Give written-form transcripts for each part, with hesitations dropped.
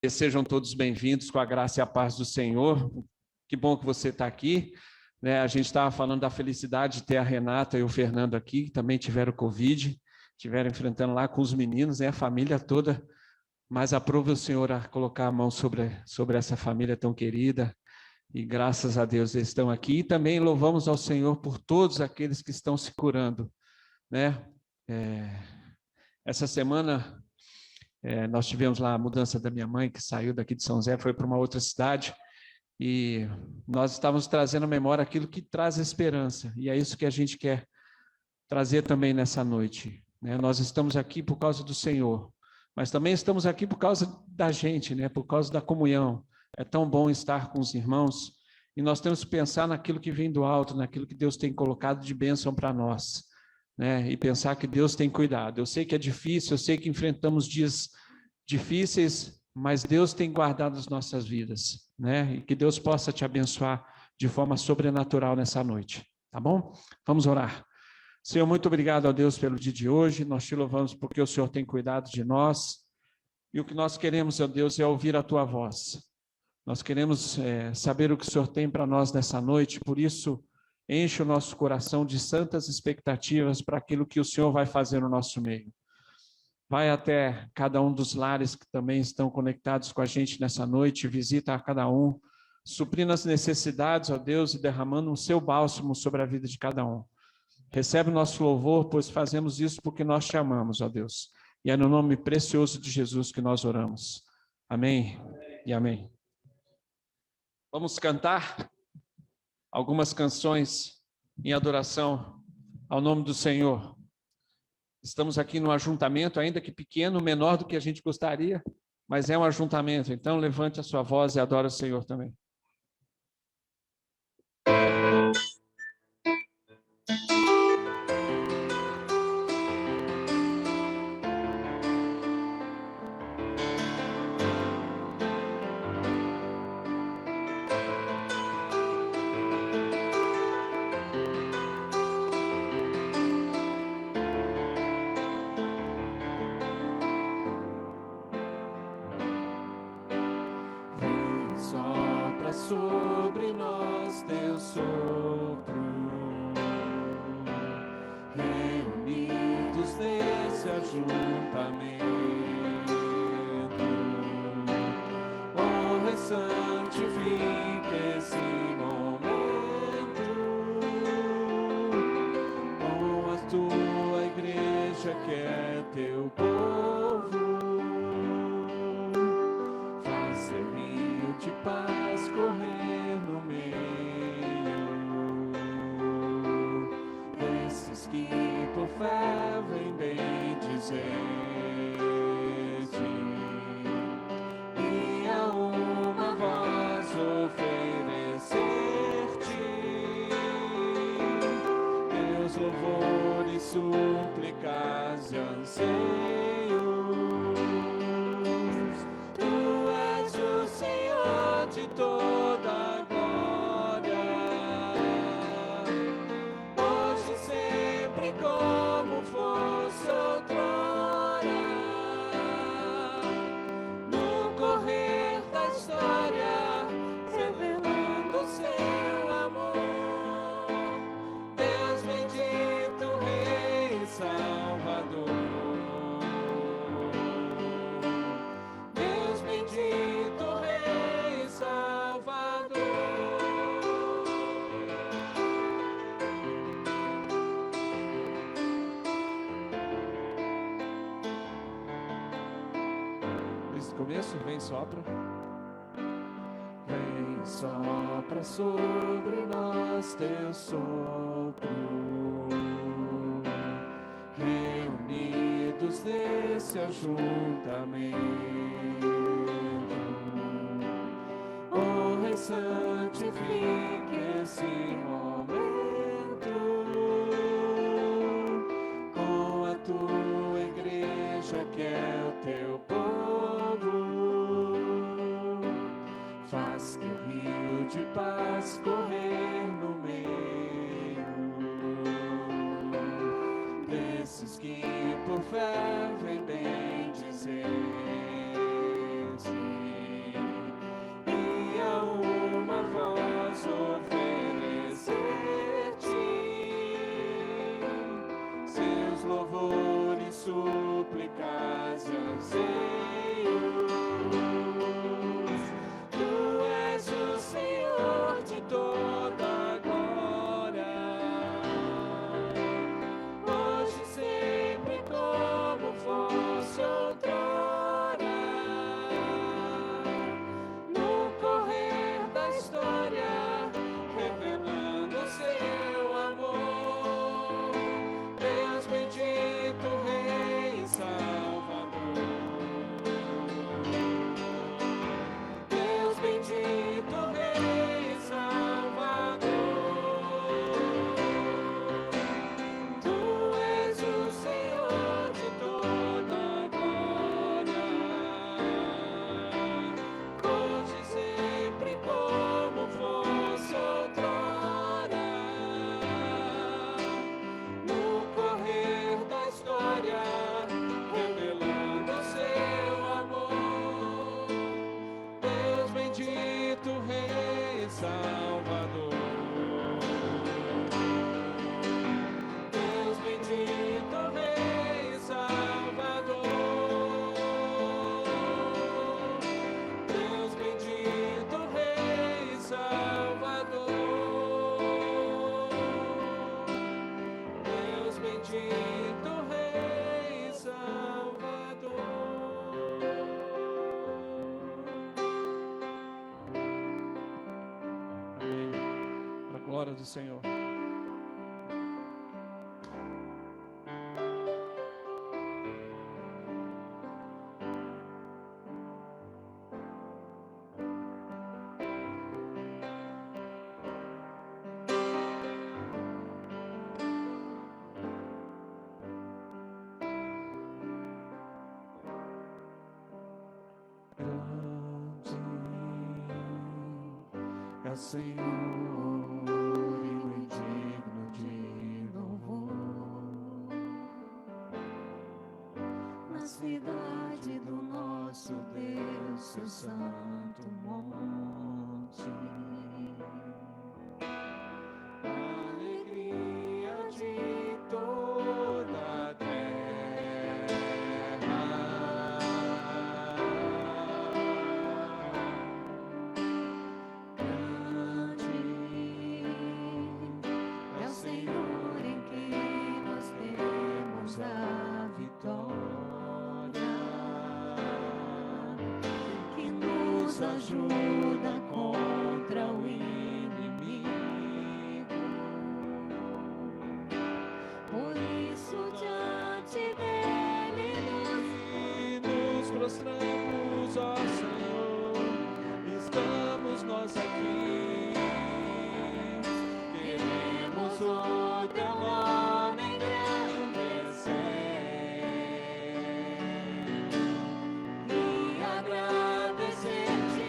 Sejam todos bem-vindos com a graça e a paz do Senhor. Que bom que você está aqui. A gente estava falando da felicidade de ter a Renata e o Fernando aqui, que também tiveram Covid, estiveram enfrentando lá com os meninos, a família toda, mas aprove o Senhor a colocar a mão sobre essa família tão querida, e graças a Deus eles estão aqui. E também louvamos ao Senhor por todos aqueles que estão se curando. Essa semana nós tivemos lá a mudança da minha mãe, que saiu daqui de São José, foi para uma outra cidade, e nós estávamos trazendo à memória aquilo que traz esperança, e é isso que a gente quer trazer também nessa noite. Nós estamos aqui por causa do Senhor, mas também estamos aqui por causa da gente, por causa da comunhão. É tão bom estar com os irmãos, e nós temos que pensar naquilo que vem do alto, naquilo que Deus tem colocado de bênção para nós. E pensar que Deus tem cuidado. Eu sei que é difícil, eu sei que enfrentamos dias difíceis, mas Deus tem guardado as nossas vidas, e que Deus possa te abençoar de forma sobrenatural nessa noite, tá bom? Vamos orar. Senhor, muito obrigado a Deus pelo dia de hoje, nós te louvamos porque o Senhor tem cuidado de nós, e o que nós queremos, ó Deus, é ouvir a tua voz. Nós queremos saber o que o Senhor tem para nós nessa noite, por isso enche o nosso coração de santas expectativas para aquilo que o Senhor vai fazer no nosso meio. Vai até cada um dos lares que também estão conectados com a gente nessa noite, visita a cada um, suprindo as necessidades, ó Deus, e derramando o seu bálsamo sobre a vida de cada um. Recebe o nosso louvor, pois fazemos isso porque nós te amamos, ó Deus. E é no nome precioso de Jesus que nós oramos. Amém e amém. Vamos cantar algumas canções em adoração ao nome do Senhor. Estamos aqui no ajuntamento, ainda que pequeno, menor do que a gente gostaria, mas é um ajuntamento, então levante a sua voz e adore o Senhor também. Sobre nós teu sopro, reunidos nesse ajuntamento, honra e santifica esse momento, com a tua igreja que é teu povo, faz rio de paz correr no meio desses que por fé vem bem dizer-te, e a uma voz oferecer-te teus louvores, súplicas e anseios. Tu és o Senhor de toda a glória, hoje e sempre como fosse outrora, no correr da história, revelando seu amor. Deus bendito, Rei e Salvador. Deus bendito, Rei e Salvador. Desde o começo, vem sopra. Vem, sopra sobre nós teu sopro, reunidos nesse ajuntamento, honra e santifique esse momento, com a tua igreja que é o teu povo, faz teu rio de paz correr no meio desses que por fé vem bem dizer-te. glória do Senhor. É o Senhor e o indigno de louvor, na cidade do nosso Deus, seu santo monte. A alegria de toda a terra, é o Senhor em quem nós temos a vitória, que nos ajuda contra o inimigo. Por isso diante dele nos prostramos, ó Senhor, estamos nós aqui. Queremos o teu nome engrandecer e agradecer-te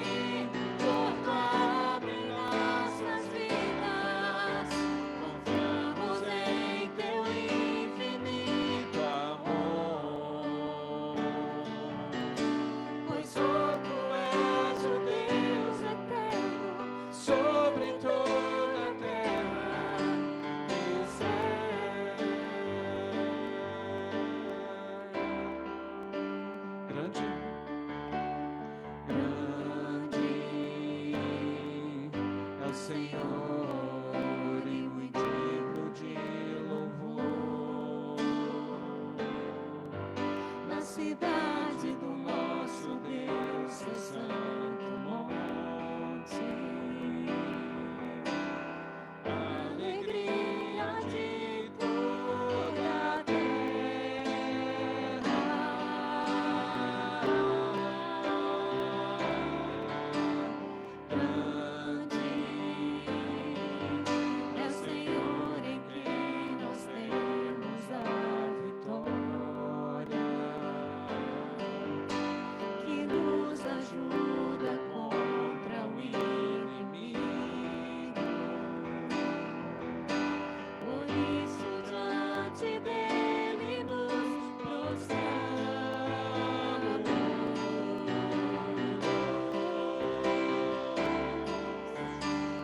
por tua obra em nossas vidas. Confiamos em teu infinito amor, pois só tu és o Deus eterno sobre toda a terra e o céu. Grande, Grande é o Senhor e o indigno de louvor, na cidade do nosso Deus, seu santo monte. A alegria de toda a grande é o Senhor em quem nós temos a vitória, que nos ajuda contra o inimigo. Por isso diante dele nos prostramos.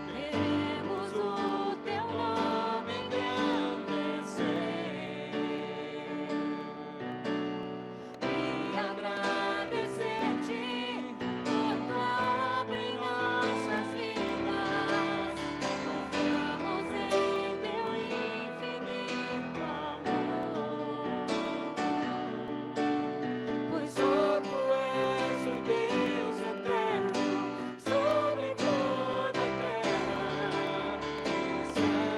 Queremos o teu nome engrandecer e agradecer-te por tua obra em nossas vidas. Confiamos em teu infinito amor, pois só tu és o Deus eterno sobre toda a terra e o céu.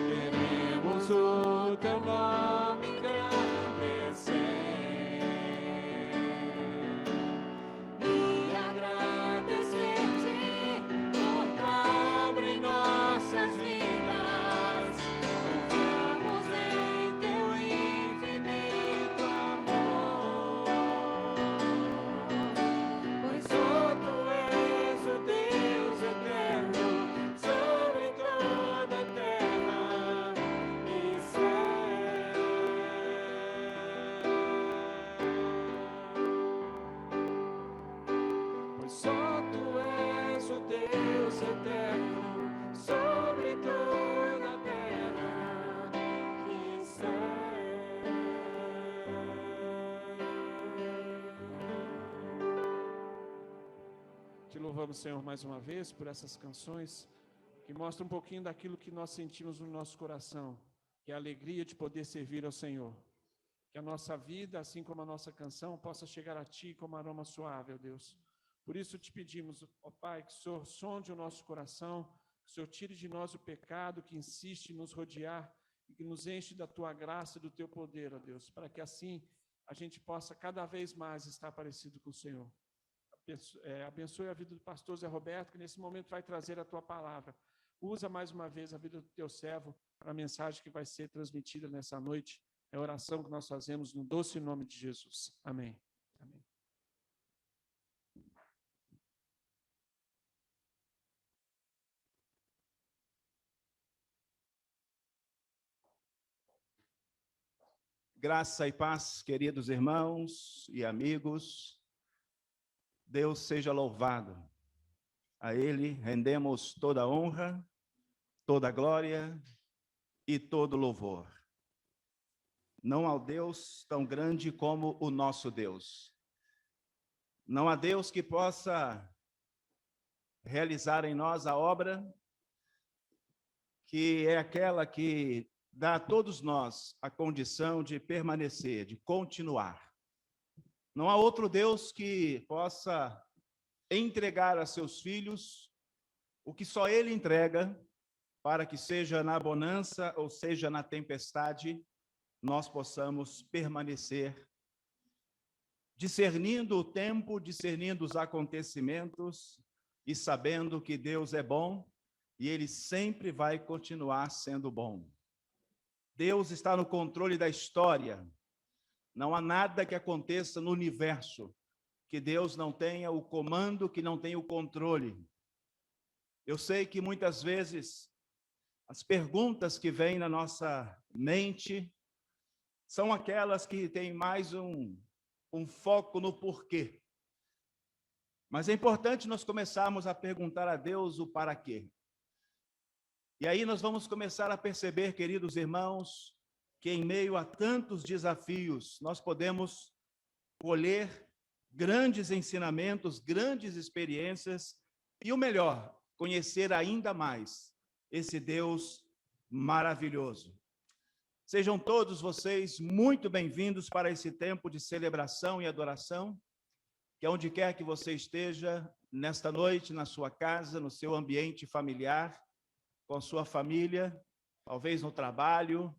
Queremos o teu nome engrandecer e agradecer-te por tua obra em nossas vidas. Confiamos em teu infinito amor, pois só tu és o Deus eterno sobre toda a terra e céu. Pois só tu és o Deus eterno sobre toda a terra e céu. te louvamos, Senhor, mais uma vez por essas canções que mostram um pouquinho daquilo que nós sentimos no nosso coração, que é a alegria de poder servir ao Senhor. Que a nossa vida, assim como a nossa canção, possa chegar a Ti como aroma suave, ó Deus. Por isso te pedimos, ó Pai, que o Senhor sonde o nosso coração, que o Senhor tire de nós o pecado que insiste em nos rodear e que nos enche da Tua graça e do Teu poder, ó Deus, para que assim a gente possa cada vez mais estar parecido com o Senhor. Abençoe a vida do pastor Zé Roberto, que nesse momento vai trazer a Tua palavra. Usa mais uma vez a vida do Teu servo para a mensagem que vai ser transmitida nessa noite. É a oração que nós fazemos no doce nome de Jesus. Amém. Amém. Graça e paz, queridos irmãos e amigos. Deus seja louvado. A Ele rendemos toda a honra, toda a glória e todo louvor. Não há Deus tão grande como o nosso Deus. Não há Deus que possa realizar em nós a obra que é aquela que dá a todos nós a condição de permanecer, de continuar. Não há outro Deus que possa entregar a seus filhos o que só Ele entrega, para que seja na bonança ou seja na tempestade, nós possamos permanecer, discernindo o tempo, discernindo os acontecimentos e sabendo que Deus é bom e Ele sempre vai continuar sendo bom. Deus está no controle da história. Não há nada que aconteça no universo que Deus não tenha o comando, que não tenha o controle. Eu sei que muitas vezes as perguntas que vêm na nossa mente são aquelas que têm mais um foco no porquê. Mas é importante nós começarmos a perguntar a Deus o para quê. E aí nós vamos começar a perceber, queridos irmãos, que em meio a tantos desafios, nós podemos colher grandes ensinamentos, grandes experiências e o melhor, conhecer ainda mais esse Deus maravilhoso. Sejam todos vocês muito bem-vindos para esse tempo de celebração e adoração, que onde quer que você esteja, nesta noite, na sua casa, no seu ambiente familiar, com a sua família, talvez no trabalho,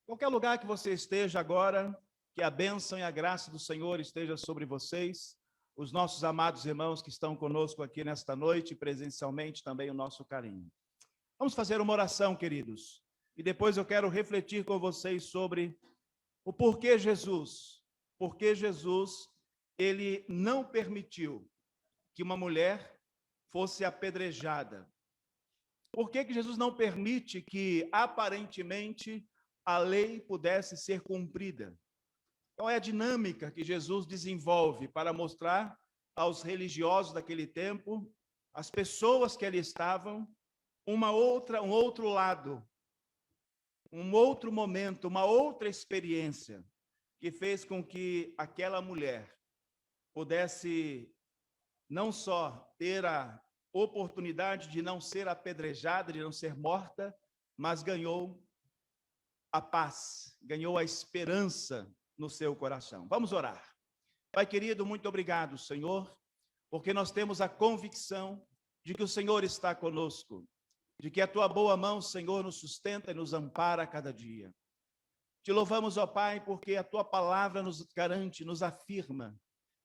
qualquer lugar que você esteja agora, que a bênção e a graça do Senhor esteja sobre vocês, os nossos amados irmãos que estão conosco aqui nesta noite, presencialmente também o nosso carinho. Vamos fazer uma oração, queridos, e depois eu quero refletir com vocês sobre o porquê Jesus, ele não permitiu que uma mulher fosse apedrejada. Por que Jesus não permite que, aparentemente, a lei pudesse ser cumprida? Qual é a dinâmica que Jesus desenvolve para mostrar aos religiosos daquele tempo, às pessoas que ali estavam, um outro lado, um outro momento, uma outra experiência que fez com que aquela mulher pudesse não só ter a oportunidade de não ser apedrejada, de não ser morta, mas ganhou a paz, ganhou a esperança no seu coração. Vamos orar. Pai querido, muito obrigado, Senhor, porque nós temos a convicção de que o Senhor está conosco, de que a tua boa mão, Senhor, nos sustenta e nos ampara a cada dia. Te louvamos, ó Pai, porque a tua palavra nos garante, nos afirma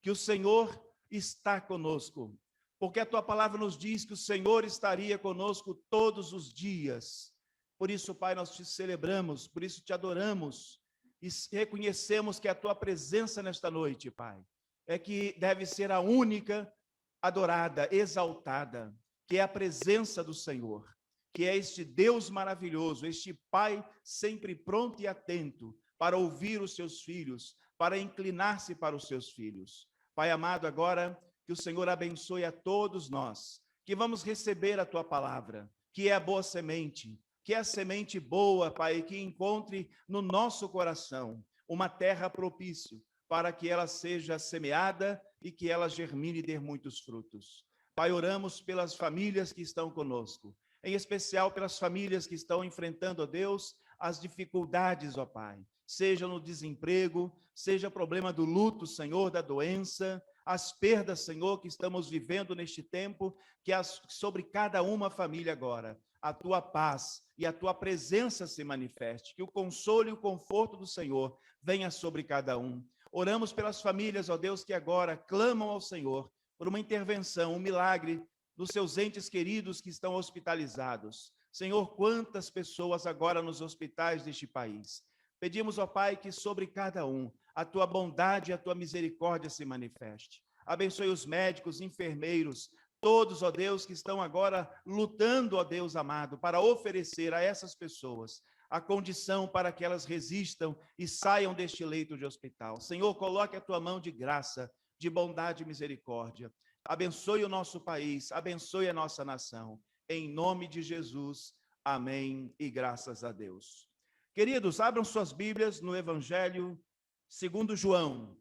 que o Senhor está conosco, porque a tua palavra nos diz que o Senhor estaria conosco todos os dias. Por isso, Pai, nós te celebramos, por isso te adoramos e reconhecemos que a tua presença nesta noite, Pai, é que deve ser a única adorada, exaltada, que é a presença do Senhor, que é este Deus maravilhoso, este Pai sempre pronto e atento para ouvir os seus filhos, para inclinar-se para os seus filhos. Pai amado, agora que o Senhor abençoe a todos nós, que vamos receber a tua palavra, que é a boa semente, que é a semente boa, Pai, que encontre no nosso coração uma terra propícia para que ela seja semeada e que ela germine e dê muitos frutos. Pai, oramos pelas famílias que estão conosco, em especial pelas famílias que estão enfrentando, ó Deus, as dificuldades, ó Pai, seja no desemprego, seja problema do luto, Senhor, da doença, as perdas, Senhor, que estamos vivendo neste tempo, que sobre cada uma família agora, a tua paz e a tua presença se manifeste, que o consolo e o conforto do Senhor venha sobre cada um. Oramos pelas famílias, ó Deus, que agora clamam ao Senhor por uma intervenção, um milagre dos seus entes queridos que estão hospitalizados. Senhor, quantas pessoas agora nos hospitais deste país. Pedimos, ó Pai, que sobre cada um a tua bondade e a tua misericórdia se manifeste. Abençoe os médicos, enfermeiros, todos, ó Deus, que estão agora lutando, ó Deus amado, para oferecer a essas pessoas a condição para que elas resistam e saiam deste leito de hospital. Senhor, coloque a tua mão de graça, de bondade e misericórdia. Abençoe o nosso país, abençoe a nossa nação. Em nome de Jesus, amém e graças a Deus. Queridos, abram suas Bíblias no Evangelho segundo João.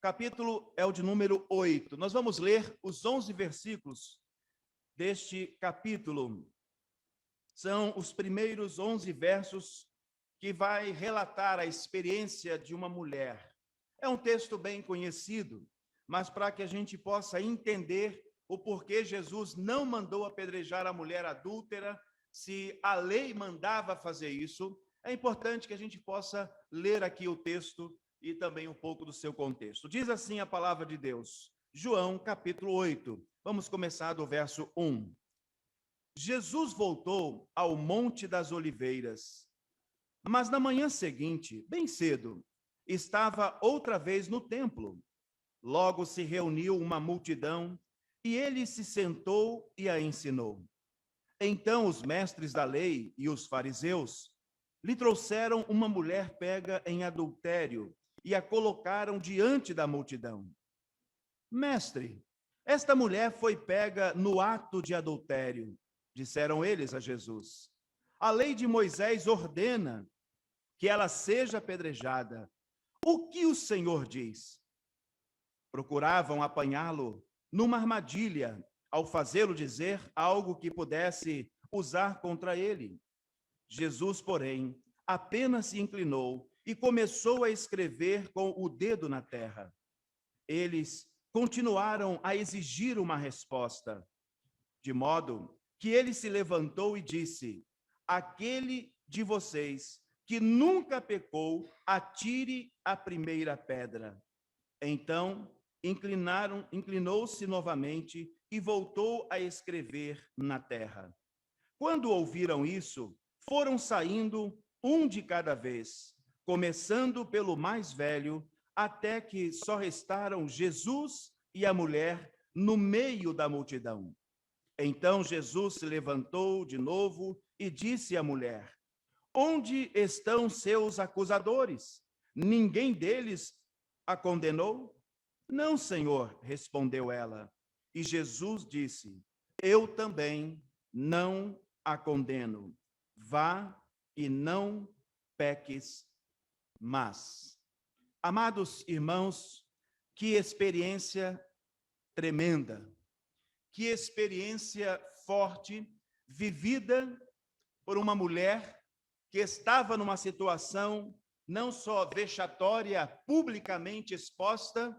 Capítulo é o de número 8. Nós vamos ler os 11 versículos deste capítulo. São os primeiros 11 versos que vai relatar a experiência de uma mulher. É um texto bem conhecido, mas para que a gente possa entender o porquê Jesus não mandou apedrejar a mulher adúltera, se a lei mandava fazer isso, é importante que a gente possa ler aqui o texto e também um pouco do seu contexto. Diz assim a palavra de Deus, João capítulo 8, vamos começar do verso 1. Jesus voltou ao Monte das Oliveiras, mas na manhã seguinte, bem cedo, estava outra vez no templo. Logo se reuniu uma multidão e ele se sentou e a ensinou. Então os mestres da lei e os fariseus lhe trouxeram uma mulher pega em adultério e a colocaram diante da multidão. Mestre, esta mulher foi pega no ato de adultério, disseram eles a Jesus. A lei de Moisés ordena que ela seja apedrejada. O que o Senhor diz? Procuravam apanhá-lo numa armadilha, ao fazê-lo dizer algo que pudesse usar contra ele. Jesus, porém, apenas se inclinou e começou a escrever com o dedo na terra. Eles continuaram a exigir uma resposta, de modo que ele se levantou e disse: aquele de vocês que nunca pecou, atire a primeira pedra. Então, inclinou-se novamente e voltou a escrever na terra. Quando ouviram isso, foram saindo um de cada vez, começando pelo mais velho, até que só restaram Jesus e a mulher no meio da multidão. Então Jesus se levantou de novo e disse à mulher: onde estão seus acusadores? Ninguém deles a condenou? Não, Senhor, respondeu ela. E Jesus disse: eu também não a condeno. Vá e não peques mais. Amados irmãos, que experiência tremenda, que experiência forte, vivida por uma mulher que estava numa situação não só vexatória, publicamente exposta,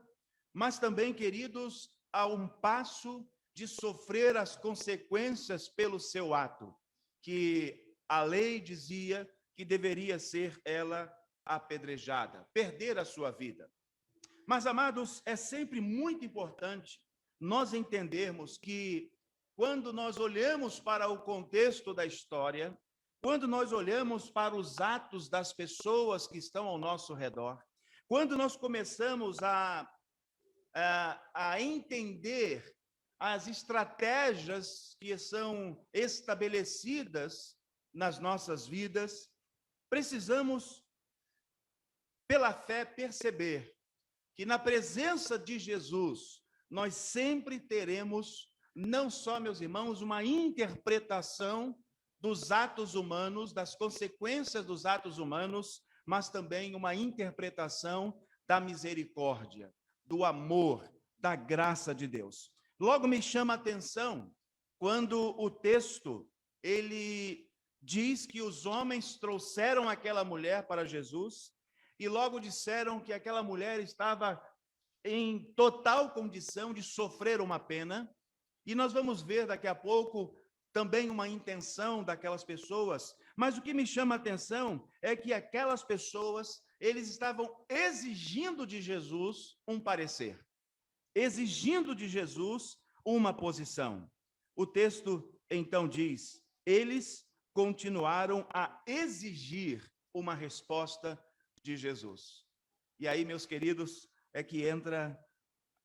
mas também, queridos, a um passo de sofrer as consequências pelo seu ato, que a lei dizia que deveria ser ela apedrejada, perder a sua vida. Mas, amados, é sempre muito importante nós entendermos que, quando nós olhamos para o contexto da história, quando nós olhamos para os atos das pessoas que estão ao nosso redor, quando nós começamos a entender as estratégias que são estabelecidas nas nossas vidas, precisamos, pela fé, perceber que na presença de Jesus, nós sempre teremos, não só, meus irmãos, uma interpretação dos atos humanos, das consequências dos atos humanos, mas também uma interpretação da misericórdia, do amor, da graça de Deus. Logo me chama a atenção quando o texto, ele diz que os homens trouxeram aquela mulher para Jesus e logo disseram que aquela mulher estava em total condição de sofrer uma pena. E nós vamos ver daqui a pouco também uma intenção daquelas pessoas. Mas o que me chama a atenção é que aquelas pessoas, eles estavam exigindo de Jesus um parecer, exigindo de Jesus uma posição. O texto então diz: eles continuaram a exigir uma resposta de Jesus. E aí, meus queridos, é que entra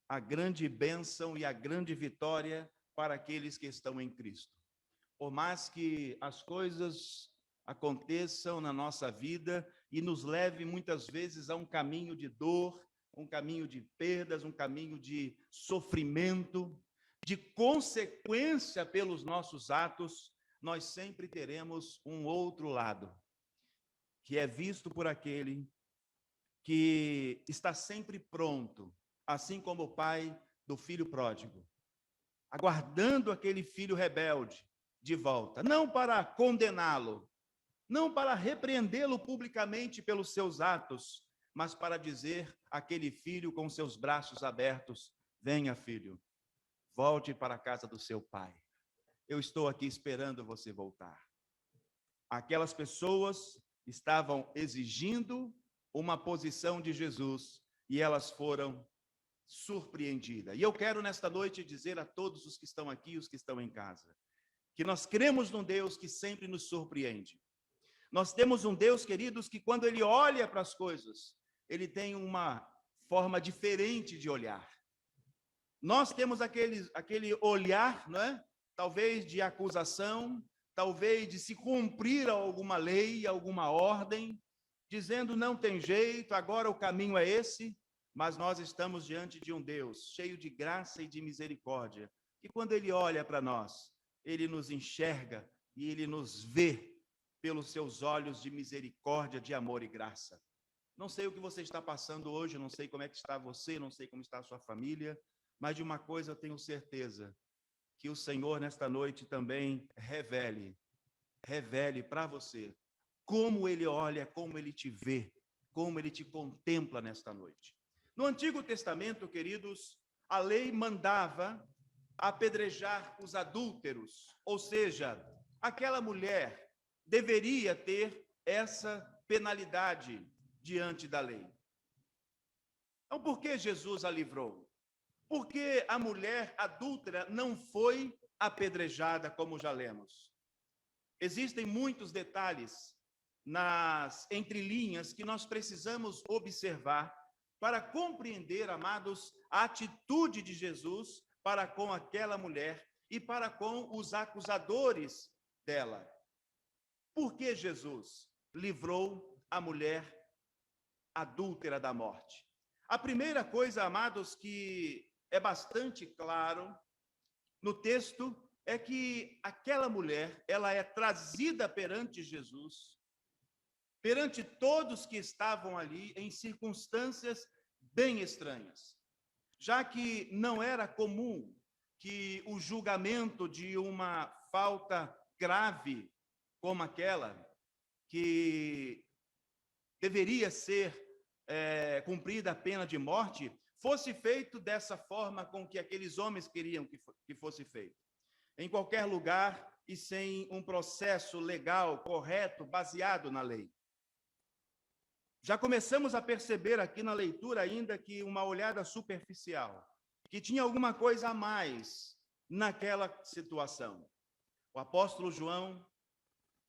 a grande bênção e a grande vitória para aqueles que estão em Cristo. Por mais que as coisas aconteçam na nossa vida e nos leve muitas vezes a um caminho de dor, um caminho de perdas, um caminho de sofrimento, de consequência pelos nossos atos, nós sempre teremos um outro lado, que é visto por aquele que está sempre pronto, assim como o pai do filho pródigo, aguardando aquele filho rebelde de volta, não para condená-lo, não para repreendê-lo publicamente pelos seus atos, mas para dizer àquele filho com seus braços abertos: venha, filho, volte para a casa do seu pai. Eu estou aqui esperando você voltar. Aquelas pessoas estavam exigindo uma posição de Jesus e elas foram surpreendidas. E eu quero nesta noite dizer a todos os que estão aqui, os que estão em casa, que nós cremos num Deus que sempre nos surpreende. Nós temos um Deus, queridos, que quando ele olha para as coisas, ele tem uma forma diferente de olhar. Nós temos aquele olhar, não é? Talvez de acusação, talvez de se cumprir alguma lei, alguma ordem, dizendo não tem jeito, agora o caminho é esse, mas nós estamos diante de um Deus cheio de graça e de misericórdia, que quando ele olha para nós, ele nos enxerga e ele nos vê pelos seus olhos de misericórdia, de amor e graça. Não sei o que você está passando hoje, não sei como é que está você, não sei como está a sua família, mas de uma coisa eu tenho certeza, que o Senhor nesta noite também revele para você como ele olha, como ele te vê, como ele te contempla nesta noite. No Antigo Testamento, queridos, a lei mandava apedrejar os adúlteros, ou seja, aquela mulher deveria ter essa penalidade diante da lei. Então, por que Jesus a livrou? Porque a mulher adúltera não foi apedrejada, como já lemos. Existem muitos detalhes nas entrelinhas que nós precisamos observar para compreender, amados, a atitude de Jesus para com aquela mulher e para com os acusadores dela. Por que Jesus livrou a mulher adúltera da morte? A primeira coisa, amados, que é bastante claro no texto é que aquela mulher, ela é trazida perante Jesus, perante todos que estavam ali em circunstâncias bem estranhas, já que não era comum que o julgamento de uma falta grave como aquela, que deveria ser cumprida a pena de morte, fosse feito dessa forma com que aqueles homens queriam que fosse feito. Em qualquer lugar e sem um processo legal correto, baseado na lei. Já começamos a perceber aqui na leitura ainda que uma olhada superficial, que tinha alguma coisa a mais naquela situação. O apóstolo João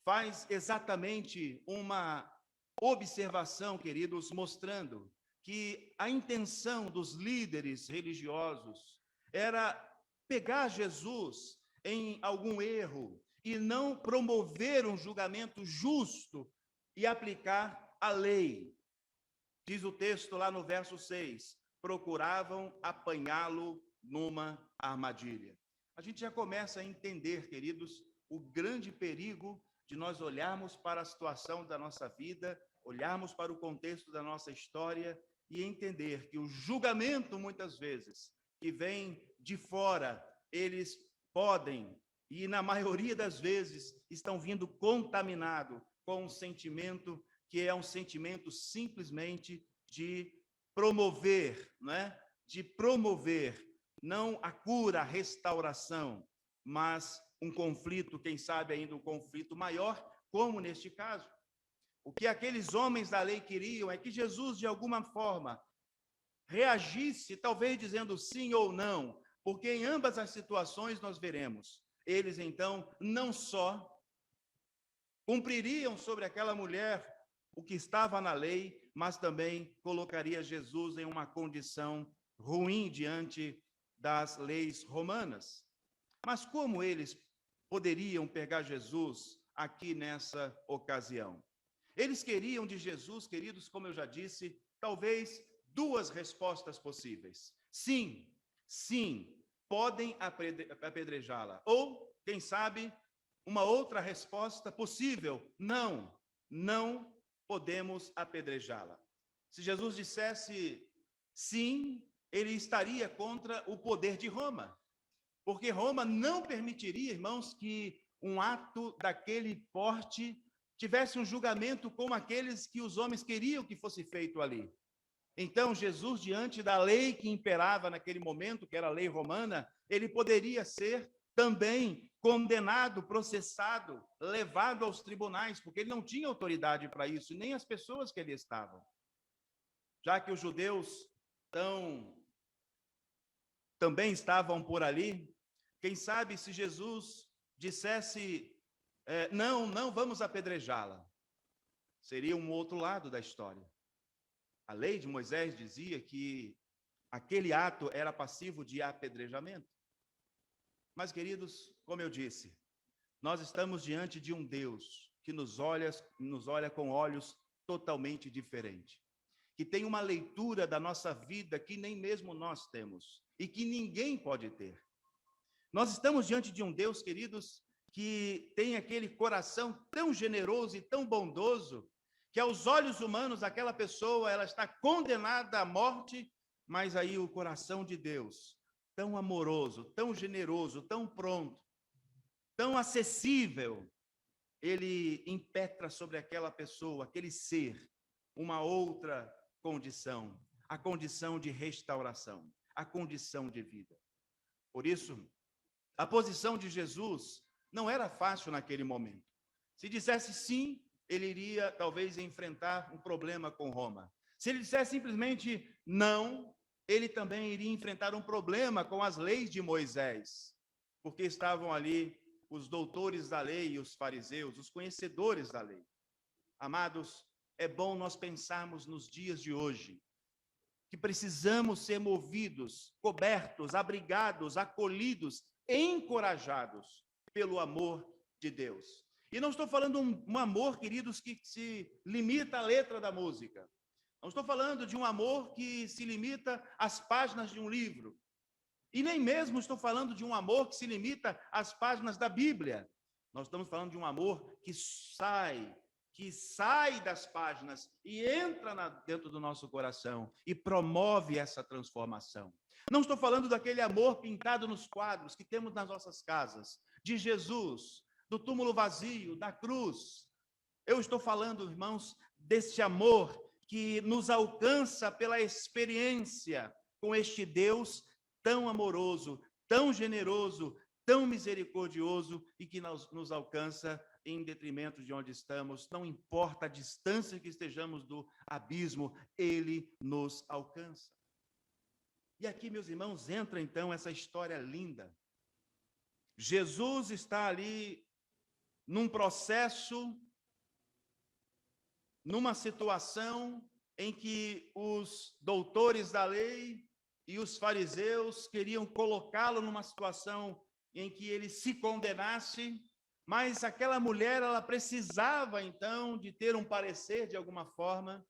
faz exatamente uma observação, queridos, mostrando que a intenção dos líderes religiosos era pegar Jesus em algum erro e não promover um julgamento justo e aplicar a lei. Diz o texto lá no verso 6, procuravam apanhá-lo numa armadilha. A gente já começa a entender, queridos, o grande perigo de nós olharmos para a situação da nossa vida, olharmos para o contexto da nossa história e entender que o julgamento, muitas vezes, que vem de fora, eles podem e na maioria das vezes estão vindo contaminado com um sentimento que é um sentimento simplesmente de promover, né? De promover não a cura, a restauração, mas um conflito, quem sabe ainda um conflito maior, como neste caso. O que aqueles homens da lei queriam é que Jesus, de alguma forma, reagisse, talvez dizendo sim ou não, porque em ambas as situações nós veremos. Eles, então, não só cumpririam sobre aquela mulher o que estava na lei, mas também colocaria Jesus em uma condição ruim diante das leis romanas. Mas como eles poderiam pegar Jesus aqui nessa ocasião? Eles queriam de Jesus, queridos, como eu já disse, talvez duas respostas possíveis. Sim, sim, podem apedrejá-la. Ou, quem sabe, uma outra resposta possível: não, não podemos apedrejá-la. Se Jesus dissesse sim, ele estaria contra o poder de Roma, porque Roma não permitiria, irmãos, que um ato daquele porte tivesse um julgamento como aqueles que os homens queriam que fosse feito ali. Então, Jesus, diante da lei que imperava naquele momento, que era a lei romana, ele poderia ser também condenado, processado, levado aos tribunais, porque ele não tinha autoridade para isso, nem as pessoas que ali estavam. Já que os judeus também estavam por ali, quem sabe se Jesus dissesse, não vamos apedrejá-la, seria um outro lado da história. A lei de Moisés dizia que aquele ato era passivo de apedrejamento. Mas, queridos, como eu disse, nós estamos diante de um Deus que nos olha com olhos totalmente diferentes, que tem uma leitura da nossa vida que nem mesmo nós temos e que ninguém pode ter. Nós estamos diante de um Deus, queridos, que tem aquele coração tão generoso e tão bondoso, que aos olhos humanos aquela pessoa ela está condenada à morte, mas aí o coração de Deus, tão amoroso, tão generoso, tão pronto, tão acessível, ele impetra sobre aquela pessoa, aquele ser, uma outra condição, a condição de restauração, a condição de vida. Por isso, a posição de Jesus não era fácil naquele momento. Se dissesse sim, ele iria talvez enfrentar um problema com Roma. Se ele dissesse simplesmente não, ele também iria enfrentar um problema com as leis de Moisés, porque estavam ali os doutores da lei e os fariseus, os conhecedores da lei. Amados, é bom nós pensarmos nos dias de hoje, que precisamos ser movidos, cobertos, abrigados, acolhidos, encorajados pelo amor de Deus. E não estou falando um amor, queridos, que se limita à letra da música. Não estou falando de um amor que se limita às páginas de um livro. E nem mesmo estou falando de um amor que se limita às páginas da Bíblia. Nós estamos falando de um amor que sai das páginas e entra dentro do nosso coração e promove essa transformação. Não estou falando daquele amor pintado nos quadros que temos nas nossas casas, de Jesus, do túmulo vazio, da cruz. Eu estou falando, irmãos, desse amor que nos alcança pela experiência com este Deus tão amoroso, tão generoso, tão misericordioso e que nos alcança em detrimento de onde estamos, não importa a distância que estejamos do abismo, ele nos alcança. E aqui, meus irmãos, entra então essa história linda. Jesus está ali num processo, numa situação em que os doutores da lei e os fariseus queriam colocá-lo numa situação em que ele se condenasse, mas aquela mulher, ela precisava então de ter um parecer de alguma forma.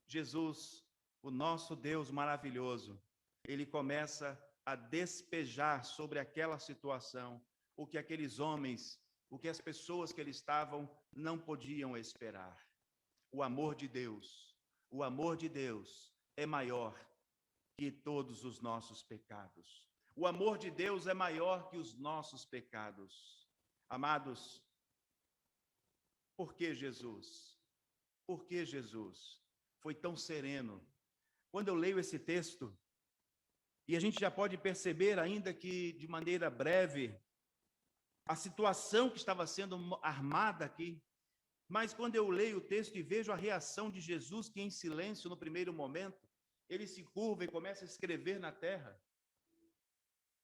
Jesus, o nosso Deus maravilhoso, ele começa a despejar sobre aquela situação o que aqueles homens, o que as pessoas que ali estavam não podiam esperar. O amor de Deus é maior que todos os nossos pecados. O amor de Deus é maior que os nossos pecados. Amados, por que Jesus? Por que Jesus foi tão sereno? Quando eu leio esse texto, e a gente já pode perceber, ainda que de maneira breve, a situação que estava sendo armada aqui, mas quando eu leio o texto e vejo a reação de Jesus, que em silêncio, no primeiro momento, ele se curva e começa a escrever na terra.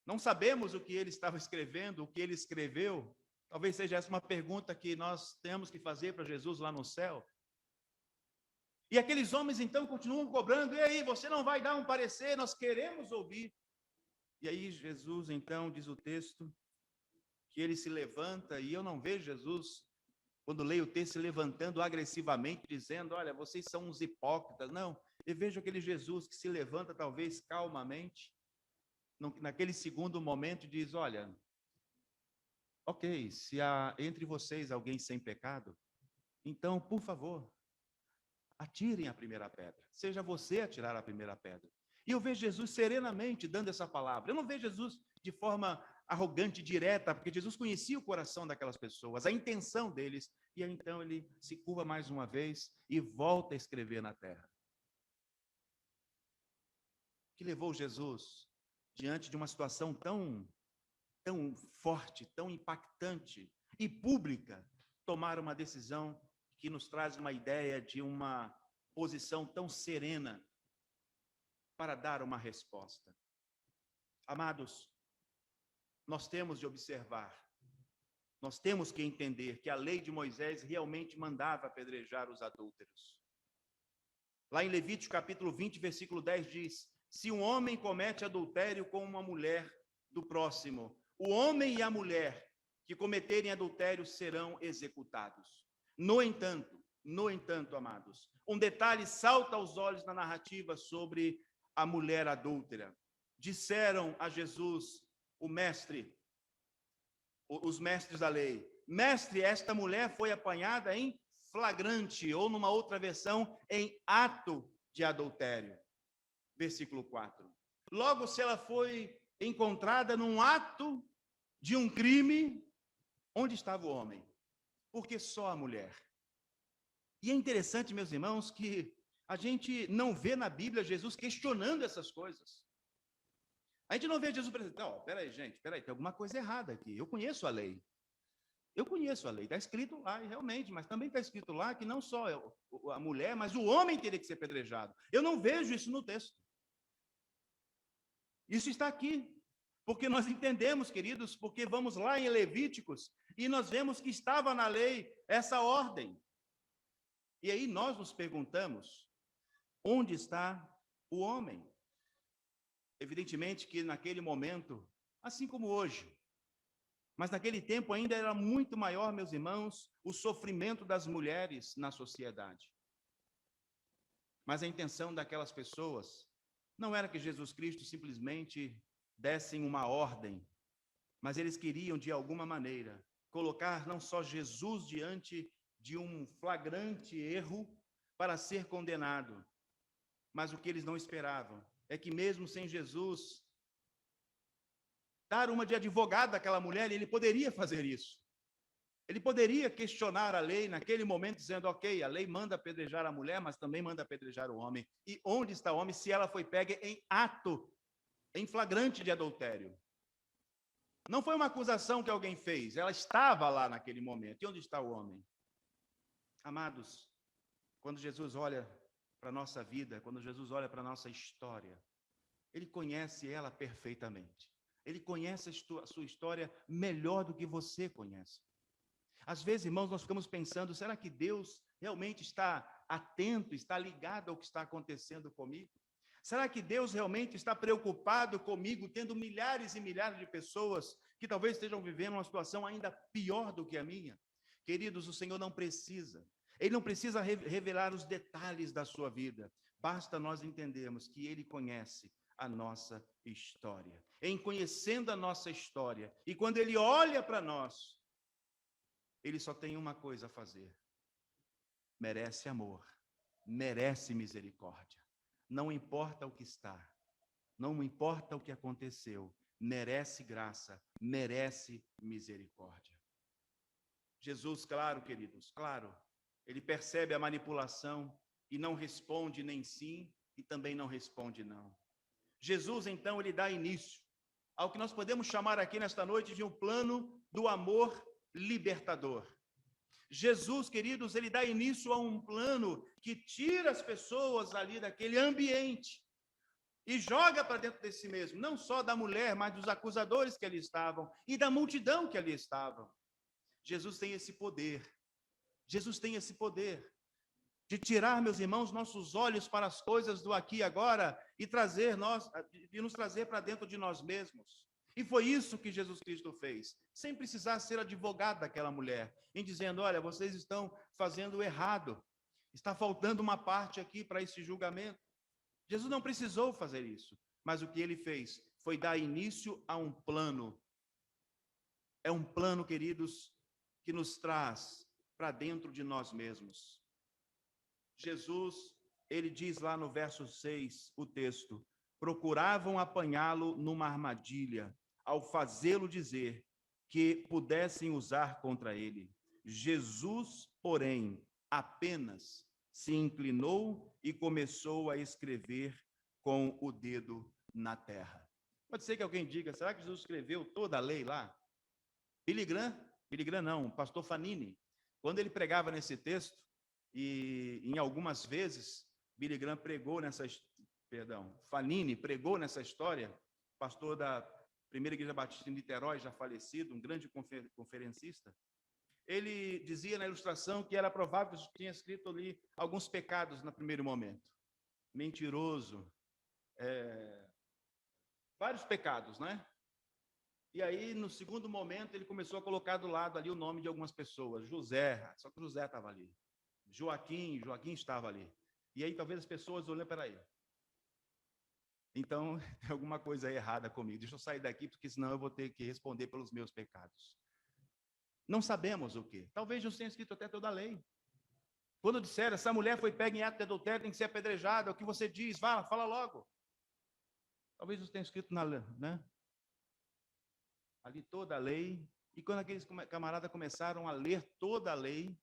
Não sabemos o que ele estava escrevendo, o que ele escreveu. Talvez seja essa uma pergunta que nós temos que fazer para Jesus lá no céu. E aqueles homens então continuam cobrando: e aí, você não vai dar um parecer? Nós queremos ouvir. E aí Jesus então diz o texto que ele se levanta, e eu não vejo Jesus, quando leio o texto, se levantando agressivamente, dizendo: olha, vocês são uns hipócritas. Não, eu vejo aquele Jesus que se levanta talvez calmamente, naquele segundo momento, diz: olha, ok, se há entre vocês alguém sem pecado, então, por favor, atirem a primeira pedra. Seja você a tirar a primeira pedra. E eu vejo Jesus serenamente dando essa palavra. Eu não vejo Jesus de forma arrogante, direta, porque Jesus conhecia o coração daquelas pessoas, a intenção deles, e aí, então ele se curva mais uma vez e volta a escrever na terra. O que levou Jesus, diante de uma situação tão forte, tão impactante e pública, tomar uma decisão que nos traz uma ideia de uma posição tão serena para dar uma resposta? Amados, nós temos de observar, nós temos que entender que a lei de Moisés realmente mandava apedrejar os adúlteros. Lá em Levítico capítulo 20, versículo 10 diz: se um homem comete adultério com uma mulher do próximo, o homem e a mulher que cometerem adultério serão executados. No entanto, amados, um detalhe salta aos olhos na narrativa sobre a mulher adúltera. Disseram a Jesus, os mestres da lei: mestre, esta mulher foi apanhada em flagrante, ou numa outra versão, em ato de adultério. Versículo 4. Logo, se ela foi encontrada num ato de um crime, onde estava o homem? Porque só a mulher. E é interessante, meus irmãos, que a gente não vê na Bíblia Jesus questionando essas coisas. A gente não vê Jesus pensando: não, peraí, gente, tem alguma coisa errada aqui. Eu conheço a lei. Está escrito lá, e realmente, mas também está escrito lá que não só a mulher, mas o homem teria que ser apedrejado. Eu não vejo isso no texto. Isso está aqui, porque nós entendemos, queridos, porque vamos lá em Levíticos e nós vemos que estava na lei essa ordem. E aí nós nos perguntamos: onde está o homem? Evidentemente que naquele momento, assim como hoje, mas naquele tempo ainda era muito maior, meus irmãos, o sofrimento das mulheres na sociedade. Mas a intenção daquelas pessoas não era que Jesus Cristo simplesmente desse uma ordem, mas eles queriam, de alguma maneira, colocar não só Jesus diante de um flagrante erro para ser condenado, mas o que eles não esperavam é que, mesmo sem Jesus dar uma de advogado daquela mulher, ele poderia fazer isso. Ele poderia questionar a lei naquele momento, dizendo: ok, a lei manda apedrejar a mulher, mas também manda apedrejar o homem. E onde está o homem se ela foi pega em ato, em flagrante de adultério? Não foi uma acusação que alguém fez, ela estava lá naquele momento. E onde está o homem? Amados, quando Jesus olha para a nossa vida, quando Jesus olha para a nossa história, ele conhece ela perfeitamente. Ele conhece a sua história melhor do que você conhece. Às vezes, irmãos, nós ficamos pensando: será que Deus realmente está atento, está ligado ao que está acontecendo comigo? Será que Deus realmente está preocupado comigo, tendo milhares e milhares de pessoas que talvez estejam vivendo uma situação ainda pior do que a minha? Queridos, o Senhor não precisa. Ele não precisa revelar os detalhes da sua vida. Basta nós entendermos que Ele conhece a nossa história. Em conhecendo a nossa história, e quando Ele olha para nós, Ele só tem uma coisa a fazer: merece amor, merece misericórdia. Não importa o que está, não importa o que aconteceu, merece graça, merece misericórdia. Jesus, claro, queridos, claro, ele percebe a manipulação e não responde nem sim e também não responde não. Jesus, então, ele dá início ao que nós podemos chamar aqui nesta noite de um plano do amor libertador. Jesus, queridos, ele dá início a um plano que tira as pessoas ali daquele ambiente e joga para dentro de si mesmo, não só da mulher, mas dos acusadores que ali estavam e da multidão que ali estavam. Jesus tem esse poder. Jesus tem esse poder de tirar, meus irmãos, nossos olhos para as coisas do aqui e agora e nos trazer para dentro de nós mesmos. E foi isso que Jesus Cristo fez, sem precisar ser advogado daquela mulher, em dizendo, olha, vocês estão fazendo errado, está faltando uma parte aqui para esse julgamento. Jesus não precisou fazer isso, mas o que ele fez foi dar início a um plano. É um plano, queridos, que nos traz para dentro de nós mesmos. Jesus, ele diz lá no verso 6, o texto, procuravam apanhá-lo numa armadilha, ao fazê-lo dizer que pudessem usar contra ele. Jesus, porém, apenas se inclinou e começou a escrever com o dedo na terra. Pode ser que alguém diga, será que Jesus escreveu toda a lei lá? Billy Graham não, pastor Fanini, quando ele pregava nesse texto, e em algumas vezes, Fanini pregou nessa história, pastor da Primeira Igreja Batista em Niterói, já falecido, um grande conferencista, ele dizia na ilustração que era provável que tinha escrito ali alguns pecados no primeiro momento. Mentiroso, vários pecados, né? E aí, no segundo momento, ele começou a colocar do lado ali o nome de algumas pessoas. José, só que José estava ali. Joaquim estava ali. E aí, talvez as pessoas olhem para ele. Então, tem alguma coisa errada comigo. Deixa eu sair daqui, porque senão eu vou ter que responder pelos meus pecados. Não sabemos o quê. Talvez Jesus tenha escrito até toda a lei. Quando disseram, essa mulher foi pega em ato de adultério, tem que ser apedrejada, o que você diz? Fala logo. Talvez Jesus tenha escrito na lei, né? Ali toda a lei, e quando aqueles camaradas começaram a ler toda a lei,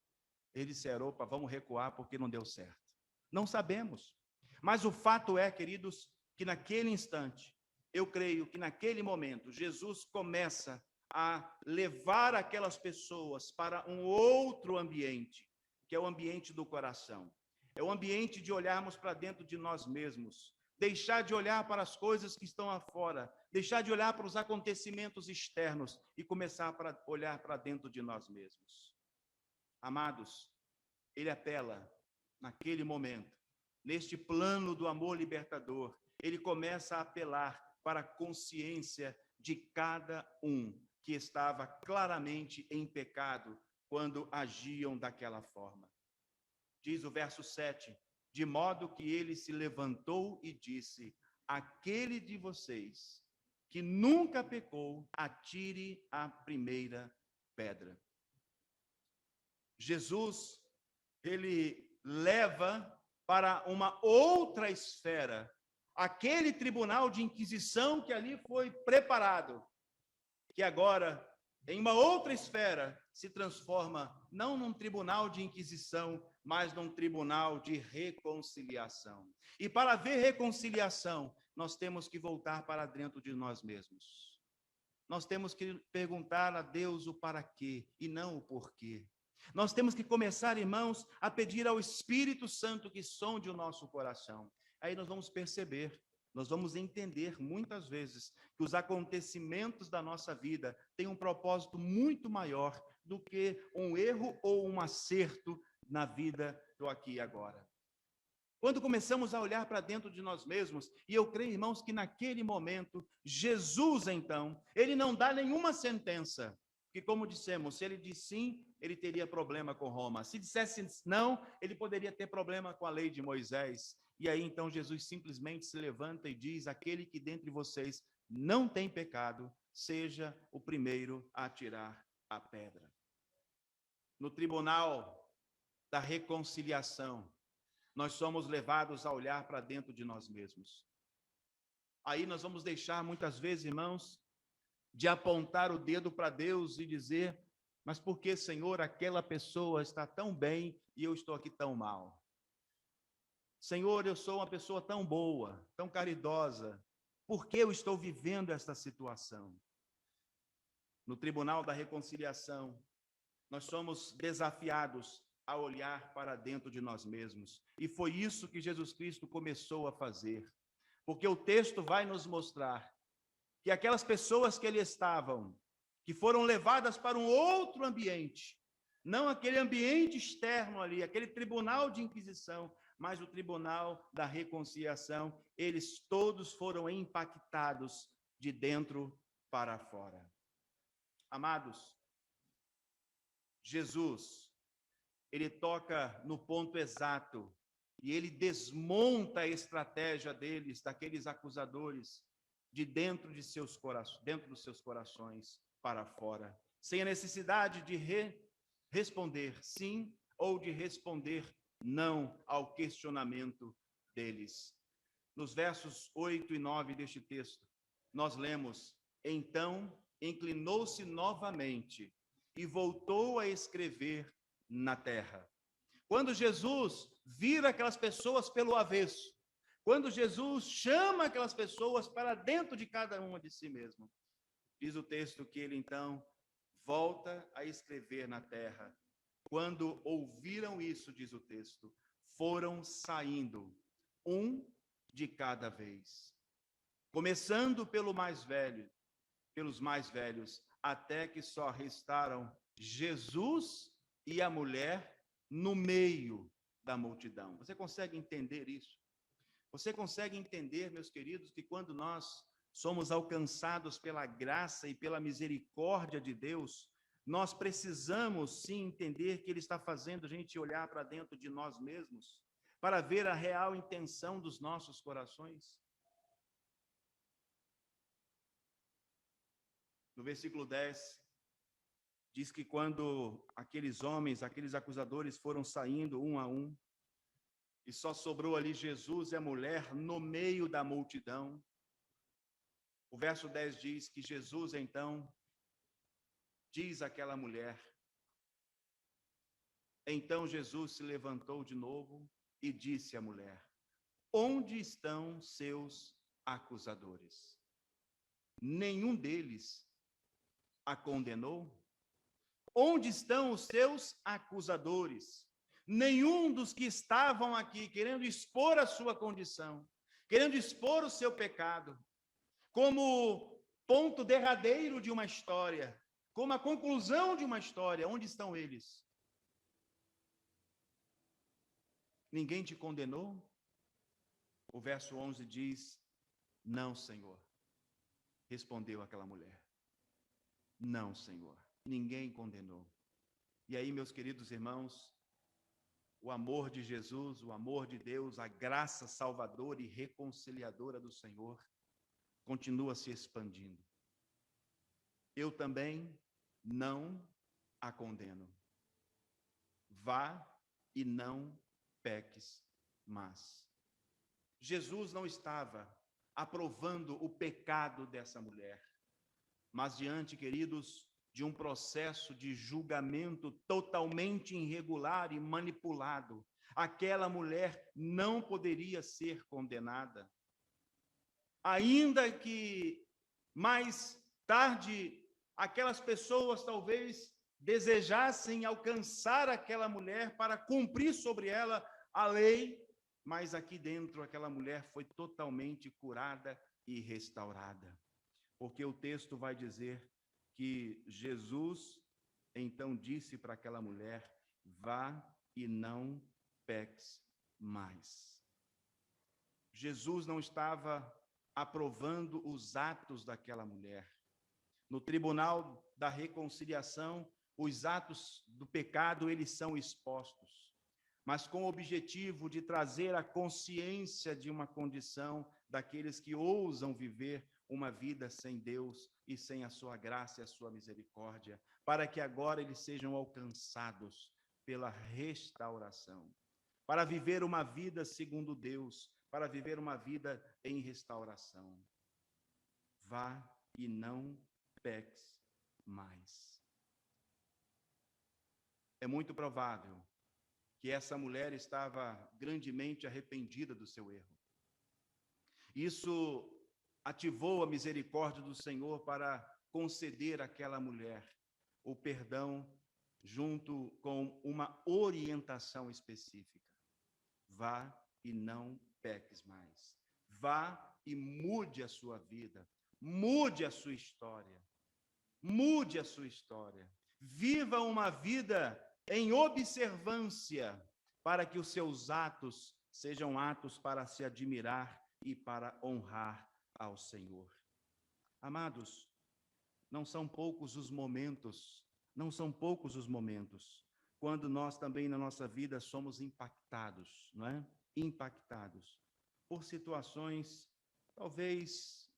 eles disseram, opa, vamos recuar porque não deu certo. Não sabemos, mas o fato é, queridos, que naquele instante, eu creio que naquele momento, Jesus começa a levar aquelas pessoas para um outro ambiente, que é o ambiente do coração. É o ambiente de olharmos para dentro de nós mesmos, deixar de olhar para as coisas que estão afora, deixar de olhar para os acontecimentos externos e começar a olhar para dentro de nós mesmos. Amados, ele apela naquele momento, neste plano do amor libertador, ele começa a apelar para a consciência de cada um que estava claramente em pecado quando agiam daquela forma. Diz o verso 7, de modo que ele se levantou e disse, aquele de vocês que nunca pecou, atire a primeira pedra. Jesus, ele leva para uma outra esfera aquele tribunal de inquisição que ali foi preparado, que agora, em uma outra esfera, se transforma não num tribunal de inquisição, mas num tribunal de reconciliação. E para haver reconciliação, nós temos que voltar para dentro de nós mesmos. Nós temos que perguntar a Deus o para quê e não o porquê. Nós temos que começar, irmãos, a pedir ao Espírito Santo que sonde o nosso coração. Aí nós vamos perceber, nós vamos entender muitas vezes que os acontecimentos da nossa vida têm um propósito muito maior do que um erro ou um acerto na vida do aqui e agora. Quando começamos a olhar para dentro de nós mesmos, e eu creio, irmãos, que naquele momento, Jesus, então, ele não dá nenhuma sentença, que como dissemos, se ele diz sim, ele teria problema com Roma. Se dissesse não, ele poderia ter problema com a lei de Moisés. E aí, então, Jesus simplesmente se levanta e diz, aquele que dentre vocês não tem pecado, seja o primeiro a atirar a pedra. No tribunal da reconciliação, nós somos levados a olhar para dentro de nós mesmos. Aí nós vamos deixar, muitas vezes, irmãos, de apontar o dedo para Deus e dizer: mas por que, Senhor, aquela pessoa está tão bem e eu estou aqui tão mal? Senhor, eu sou uma pessoa tão boa, tão caridosa, por que eu estou vivendo esta situação? No Tribunal da Reconciliação, nós somos desafiados a olhar para dentro de nós mesmos. E foi isso que Jesus Cristo começou a fazer. Porque o texto vai nos mostrar que aquelas pessoas que ali estavam, que foram levadas para um outro ambiente, não aquele ambiente externo ali, aquele tribunal de inquisição, mas o tribunal da reconciliação, eles todos foram impactados de dentro para fora. Amados, Jesus, ele toca no ponto exato e ele desmonta a estratégia deles, daqueles acusadores, de dentro de seus corações, dentro dos seus corações para fora, sem a necessidade de responder sim ou de responder não ao questionamento deles. Nos versos 8 e 9 deste texto, nós lemos: então inclinou-se novamente e voltou a escrever na terra. Quando Jesus vira aquelas pessoas pelo avesso, quando Jesus chama aquelas pessoas para dentro de cada uma de si mesmo, diz o texto que ele então volta a escrever na terra. Quando ouviram isso, diz o texto, foram saindo, um de cada vez, começando pelos mais velhos, até que só restaram Jesus e a mulher no meio da multidão. Você consegue entender isso? Você consegue entender, meus queridos, que quando nós somos alcançados pela graça e pela misericórdia de Deus, nós precisamos sim entender que Ele está fazendo a gente olhar para dentro de nós mesmos, para ver a real intenção dos nossos corações? No versículo 10, diz que quando aqueles homens, aqueles acusadores foram saindo um a um, e só sobrou ali Jesus e a mulher no meio da multidão, o verso 10 diz que Jesus então diz àquela mulher, então Jesus se levantou de novo e disse à mulher: onde estão seus acusadores? Nenhum deles a condenou? Onde estão os seus acusadores? Nenhum dos que estavam aqui querendo expor a sua condição, querendo expor o seu pecado, como ponto derradeiro de uma história, como a conclusão de uma história, onde estão eles? Ninguém te condenou? O verso 11 diz: não, Senhor. Respondeu aquela mulher: não, Senhor, ninguém condenou. E aí, meus queridos irmãos, o amor de Jesus, o amor de Deus, a graça salvadora e reconciliadora do Senhor continua se expandindo. Eu também não a condeno. Vá e não peques mais. Jesus não estava aprovando o pecado dessa mulher, mas diante, queridos, de um processo de julgamento totalmente irregular e manipulado, aquela mulher não poderia ser condenada. Ainda que mais tarde aquelas pessoas talvez desejassem alcançar aquela mulher para cumprir sobre ela a lei, mas aqui dentro aquela mulher foi totalmente curada e restaurada. Porque o texto vai dizer que Jesus então disse para aquela mulher: vá e não peques mais. Jesus não estava aprovando os atos daquela mulher. No tribunal da reconciliação, os atos do pecado, eles são expostos, mas com o objetivo de trazer a consciência de uma condição daqueles que ousam viver uma vida sem Deus e sem a sua graça e a sua misericórdia, para que agora eles sejam alcançados pela restauração, para viver uma vida segundo Deus, para viver uma vida em restauração. Vá e não peques mais. É muito provável que essa mulher estava grandemente arrependida do seu erro. Isso ativou a misericórdia do Senhor para conceder àquela mulher o perdão junto com uma orientação específica. Vá e não peques mais. Vá e mude a sua vida. Mude a sua história. Mude a sua história. Viva uma vida em observância para que os seus atos sejam atos para se admirar e para honrar ao Senhor. Amados, não são poucos os momentos quando nós também na nossa vida somos impactados, não é? Impactados por situações talvez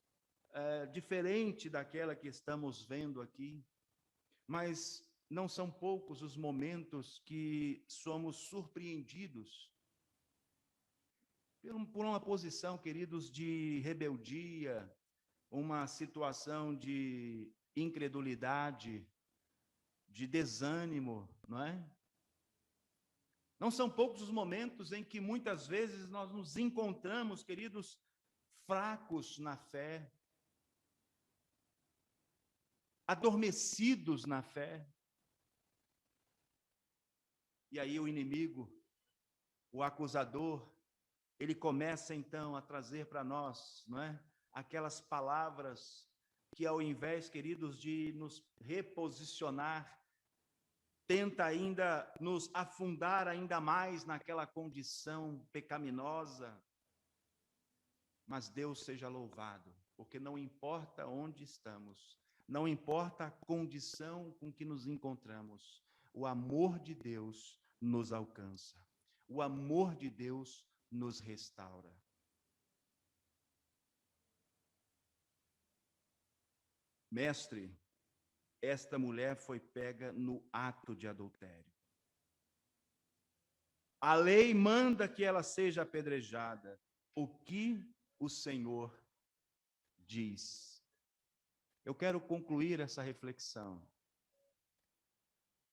diferente daquela que estamos vendo aqui, mas não são poucos os momentos que somos surpreendidos por uma posição, queridos, de rebeldia, uma situação de incredulidade, de desânimo, não é? Não são poucos os momentos em que muitas vezes nós nos encontramos, queridos, fracos na fé, adormecidos na fé. E aí o inimigo, o acusador, ele começa então a trazer para nós, não é? Aquelas palavras que ao invés, queridos, de nos reposicionar, tenta ainda nos afundar ainda mais naquela condição pecaminosa. Mas Deus seja louvado, porque não importa onde estamos, não importa a condição com que nos encontramos, o amor de Deus nos alcança, o amor de Deus nos restaura. Mestre, esta mulher foi pega no ato de adultério. A lei manda que ela seja apedrejada. O que o Senhor diz? Eu quero concluir essa reflexão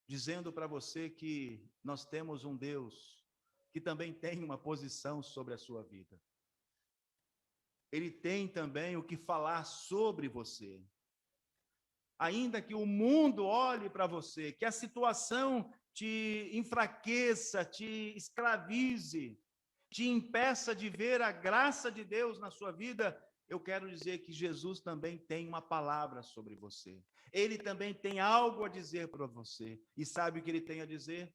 dizendo para você que nós temos um Deus que também tem uma posição sobre a sua vida. Ele tem também o que falar sobre você. Ainda que o mundo olhe para você, que a situação te enfraqueça, te escravize, te impeça de ver a graça de Deus na sua vida, eu quero dizer que Jesus também tem uma palavra sobre você. Ele também tem algo a dizer para você. E sabe o que ele tem a dizer?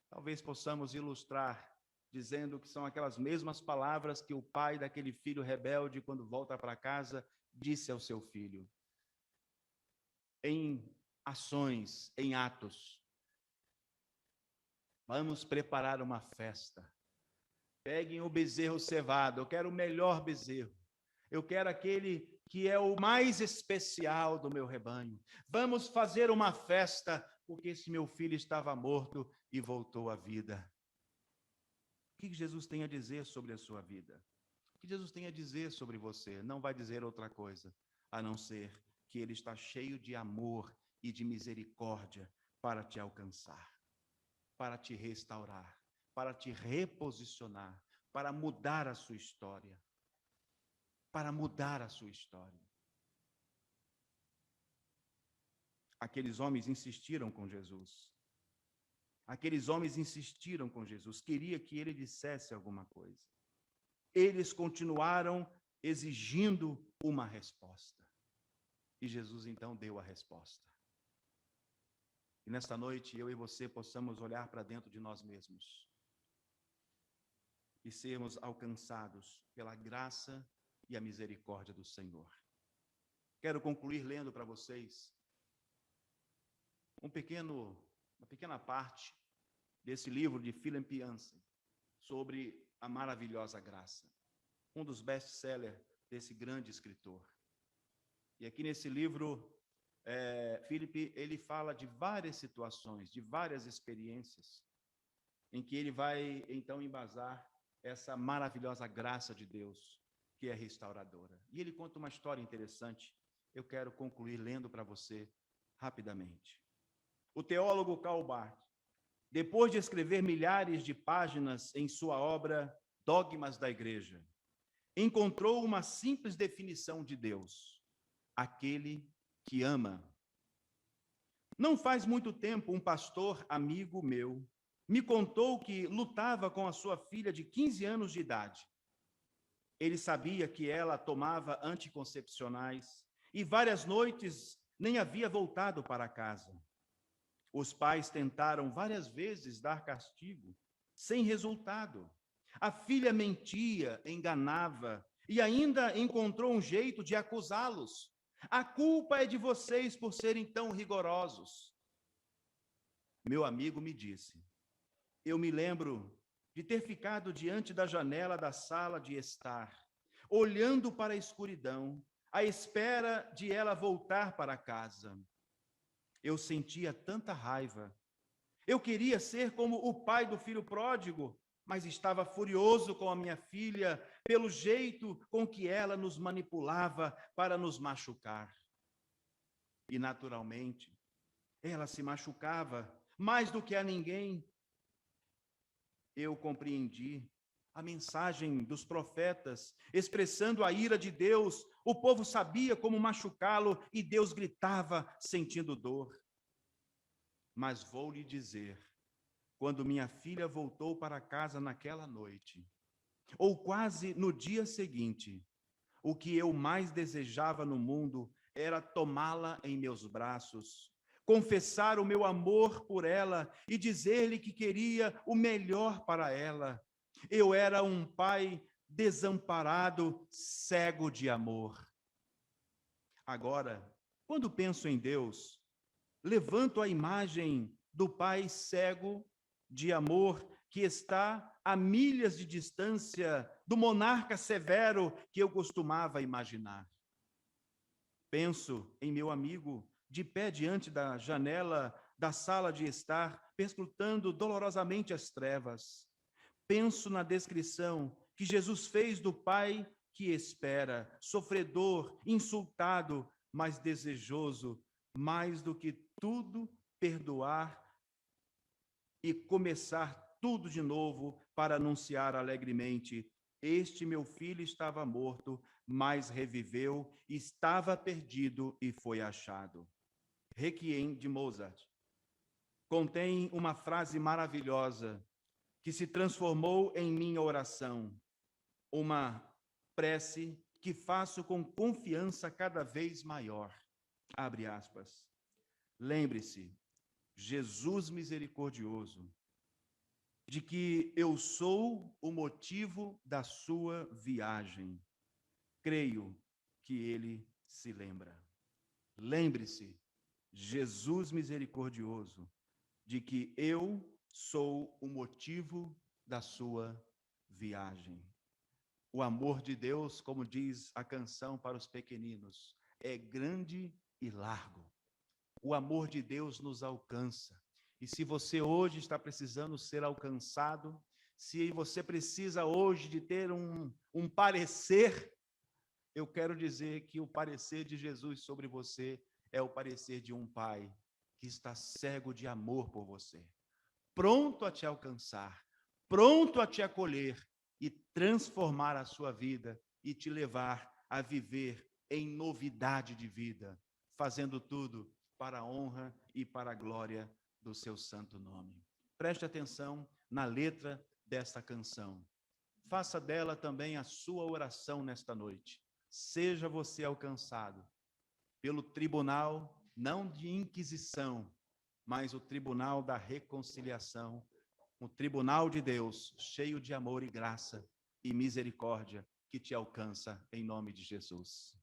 Talvez possamos ilustrar dizendo que são aquelas mesmas palavras que o pai daquele filho rebelde, quando volta para casa, disse ao seu filho. Em ações, em atos. Vamos preparar uma festa. Peguem o bezerro cevado, eu quero o melhor bezerro. Eu quero aquele que é o mais especial do meu rebanho. Vamos fazer uma festa, porque esse meu filho estava morto e voltou à vida. O que Jesus tem a dizer sobre a sua vida? O que Jesus tem a dizer sobre você? Não vai dizer outra coisa, a não ser que ele está cheio de amor e de misericórdia para te alcançar, para te restaurar, para te reposicionar, para mudar a sua história. Para mudar a sua história. Aqueles homens insistiram com Jesus. Aqueles homens insistiram com Jesus, queria que ele dissesse alguma coisa. Eles continuaram exigindo uma resposta. E Jesus então deu a resposta. E nesta noite eu e você possamos olhar para dentro de nós mesmos e sermos alcançados pela graça e a misericórdia do Senhor. Quero concluir lendo para vocês uma pequena parte desse livro de Philip Yancey sobre a maravilhosa graça, um dos best-sellers desse grande escritor. E aqui nesse livro, Philip, ele fala de várias situações, de várias experiências, em que ele vai então embasar essa maravilhosa graça de Deus, que é restauradora. E ele conta uma história interessante, eu quero concluir lendo para você rapidamente. O teólogo Karl Barth, depois de escrever milhares de páginas em sua obra Dogmas da Igreja, encontrou uma simples definição de Deus: aquele que ama. Não faz muito tempo, um pastor amigo meu me contou que lutava com a sua filha de 15 anos de idade. Ele sabia que ela tomava anticoncepcionais e várias noites nem havia voltado para casa. Os pais tentaram várias vezes dar castigo, sem resultado. A filha mentia, enganava e ainda encontrou um jeito de acusá-los. A culpa é de vocês por serem tão rigorosos. Meu amigo me disse: eu me lembro de ter ficado diante da janela da sala de estar, olhando para a escuridão, à espera de ela voltar para casa. Eu sentia tanta raiva. Eu queria ser como o pai do filho pródigo, mas estava furioso com a minha filha pelo jeito com que ela nos manipulava para nos machucar. E, naturalmente, ela se machucava mais do que a ninguém. Eu compreendi a mensagem dos profetas, expressando a ira de Deus. O povo sabia como machucá-lo e Deus gritava, sentindo dor. Mas vou lhe dizer, quando minha filha voltou para casa naquela noite, ou quase no dia seguinte, o que eu mais desejava no mundo era tomá-la em meus braços, confessar o meu amor por ela e dizer-lhe que queria o melhor para ela. Eu era um pai desamparado, cego de amor. Agora, quando penso em Deus, levanto a imagem do pai cego de amor que está a milhas de distância do monarca severo que eu costumava imaginar. Penso em meu amigo de pé diante da janela da sala de estar, perscrutando dolorosamente as trevas. Penso na descrição que Jesus fez do pai que espera, sofredor, insultado, mas desejoso, mais do que tudo, perdoar e começar tudo de novo para anunciar alegremente: este meu filho estava morto, mas reviveu, estava perdido e foi achado. Requiem de Mozart contém uma frase maravilhosa que se transformou em minha oração, uma prece que faço com confiança cada vez maior. Abre aspas. Lembre-se, Jesus misericordioso, de que eu sou o motivo da sua viagem. Creio que ele se lembra. Lembre-se, Jesus misericordioso, de que eu sou o motivo da sua viagem. O amor de Deus, como diz a canção para os pequeninos, é grande e largo. O amor de Deus nos alcança. E se você hoje está precisando ser alcançado, se você precisa hoje de ter um parecer, eu quero dizer que o parecer de Jesus sobre você é o parecer de um pai que está cego de amor por você, pronto a te alcançar, pronto a te acolher e transformar a sua vida e te levar a viver em novidade de vida, fazendo tudo para a honra e para a glória do seu santo nome. Preste atenção na letra desta canção. Faça dela também a sua oração nesta noite. Seja você alcançado pelo tribunal, não de inquisição, mas o tribunal da reconciliação, o tribunal de Deus, cheio de amor e graça e misericórdia, que te alcança em nome de Jesus.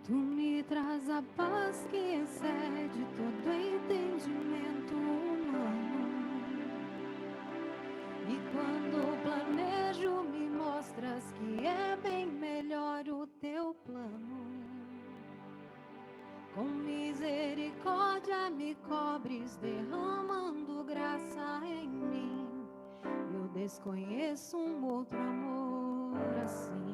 Tu me traz a paz que excede todo entendimento humano. E quando planejo, me mostras que é bem melhor o teu plano. Com misericórdia me cobres, derramando graça em mim. Eu desconheço um outro amor assim.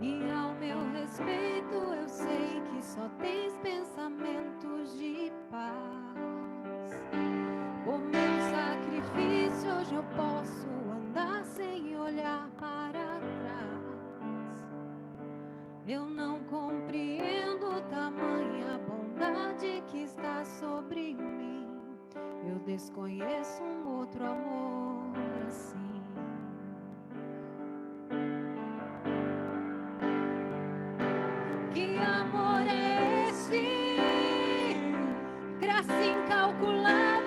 E ao meu respeito eu sei que só tens pensamentos de paz. Por meu sacrifício hoje eu posso andar sem olhar para trás. Eu não compreendo tamanha bondade que está sobre mim. Eu desconheço um outro amor assim. Que amor é esse? Graça incalculável.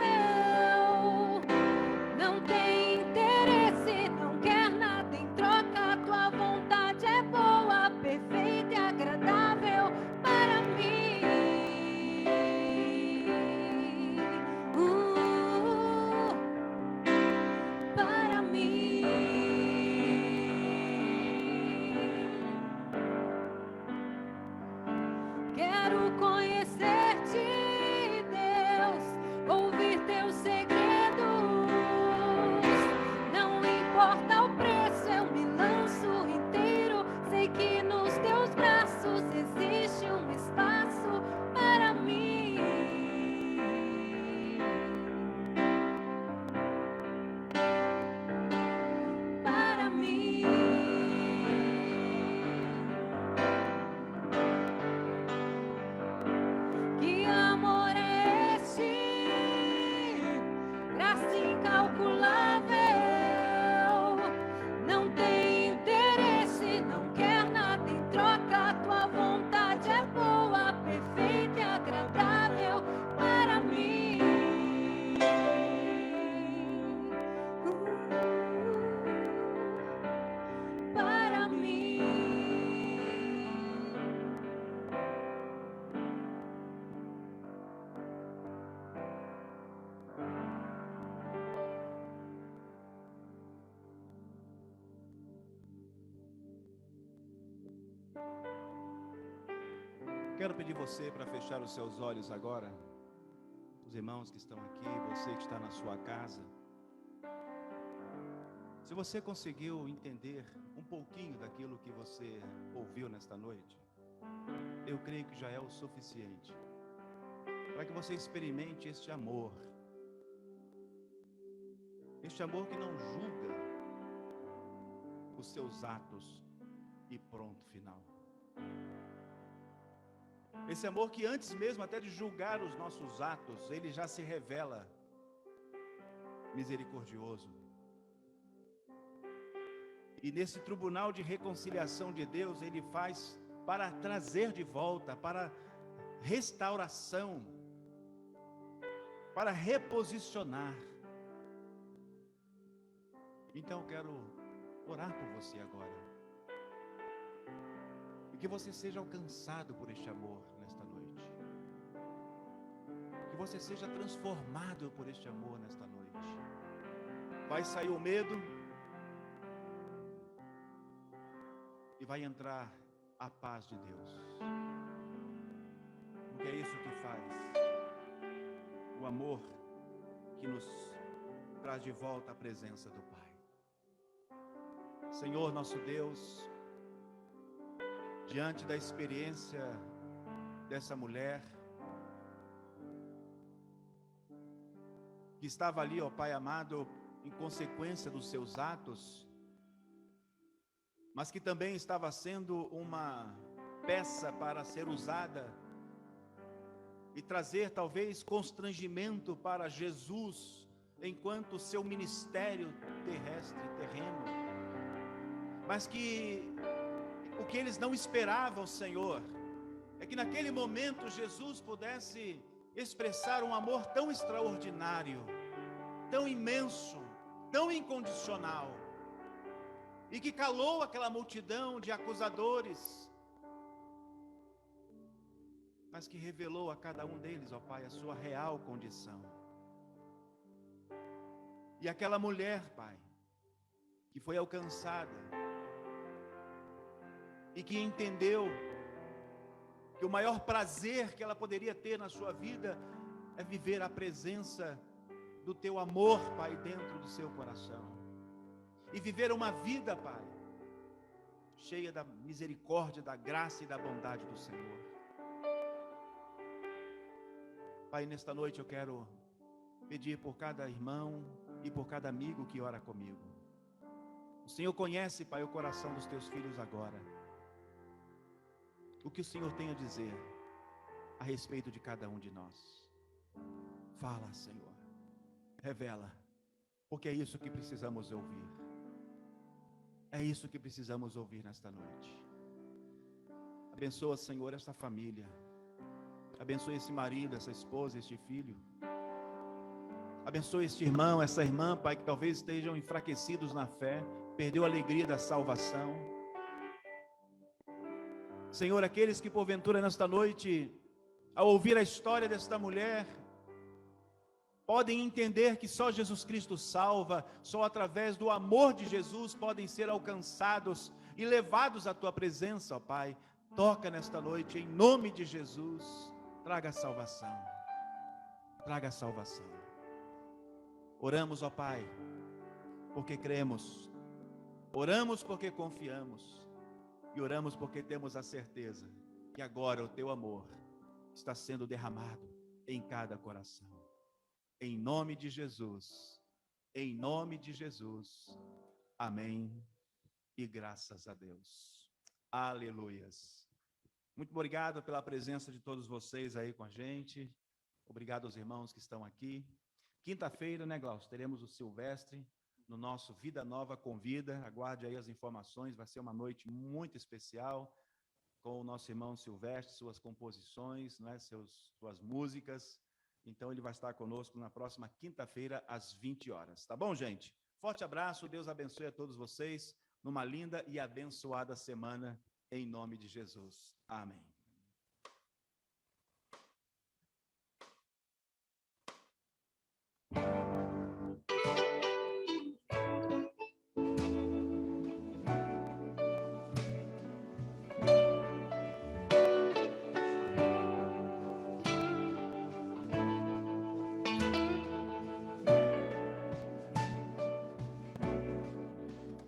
Não tem interesse, não quer nada em troca. Tua vontade é boa, perfeita e agradável para mim. Para mim. Quero conhecer-te, Deus, ouvir teus segredos. Não importa o preço, eu me lanço inteiro. Sei que nos teus braços existe um espaço para mim. Para mim. Que amor é esse? Graça incalculável. Não tem interesse, não quer nada em troca. Tua vontade é boa, perfeita e agradável para mim. Para mim. Quero pedir você para fechar os seus olhos agora. Os irmãos que estão aqui, você que está na sua casa. Se você conseguiu entender um pouquinho daquilo que você ouviu nesta noite, eu creio que já é o suficiente para que você experimente este amor. Este amor que não julga os seus atos e pronto, final. Esse amor que antes mesmo até de julgar os nossos atos, ele já se revela misericordioso. E nesse tribunal de reconciliação de Deus, ele faz para trazer de volta, para restauração, para reposicionar. Então eu quero orar por você agora. E que você seja alcançado por este amor nesta noite. Que você seja transformado por este amor nesta noite. Vai sair o medo e vai entrar a paz de Deus. Porque é isso que faz o amor que nos traz de volta a presença do Pai. Senhor nosso Deus, diante da experiência dessa mulher que estava ali, ó Pai amado, em consequência dos seus atos, mas que também estava sendo uma peça para ser usada e trazer talvez constrangimento para Jesus enquanto seu ministério terrestre, terreno, mas que o que eles não esperavam, Senhor, é que naquele momento Jesus pudesse expressar um amor tão extraordinário, tão imenso, tão incondicional, e que calou aquela multidão de acusadores, mas que revelou a cada um deles, ó Pai, a sua real condição. E aquela mulher, Pai, que foi alcançada e que entendeu que o maior prazer que ela poderia ter na sua vida é viver a presença do Teu amor, Pai, dentro do seu coração. E viver uma vida, Pai, cheia da misericórdia, da graça e da bondade do Senhor. Pai, nesta noite eu quero pedir por cada irmão e por cada amigo que ora comigo. O Senhor conhece, Pai, o coração dos Teus filhos agora. O que o Senhor tem a dizer a respeito de cada um de nós. Fala, Senhor. Revela, porque é isso que precisamos ouvir. É isso que precisamos ouvir nesta noite. Abençoa, Senhor, esta família. Abençoe esse marido, essa esposa, este filho. Abençoe este irmão, essa irmã, Pai, que talvez estejam enfraquecidos na fé, perdeu a alegria da salvação. Senhor, aqueles que porventura nesta noite, ao ouvir a história desta mulher, podem entender que só Jesus Cristo salva, só através do amor de Jesus podem ser alcançados e levados à Tua presença, ó Pai. Toca nesta noite, em nome de Jesus. Traga salvação, traga salvação. Oramos, ó Pai, porque cremos, oramos porque confiamos, e oramos porque temos a certeza que agora o Teu amor está sendo derramado em cada coração. Em nome de Jesus, em nome de Jesus, amém, e graças a Deus. Aleluias. Muito obrigado pela presença de todos vocês aí com a gente. Obrigado aos irmãos que estão aqui. Quinta-feira, né, Glaucio? Teremos o Silvestre no nosso Vida Nova Convida. Aguarde aí as informações. Vai ser uma noite muito especial com o nosso irmão Silvestre, suas composições, né, suas músicas. Então, ele vai estar conosco na próxima quinta-feira, às 20 horas. Tá bom, gente? Forte abraço. Deus abençoe a todos vocês numa linda e abençoada semana. Em nome de Jesus. Amém.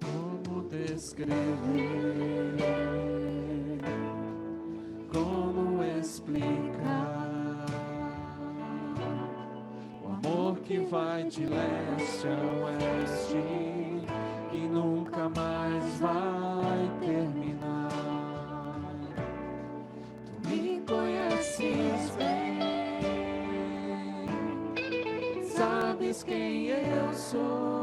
Como descrever? Como explicar o amor que vai de leste a oeste e nunca mais vai terminar? Tu me conheces bem, sabes quem eu sou.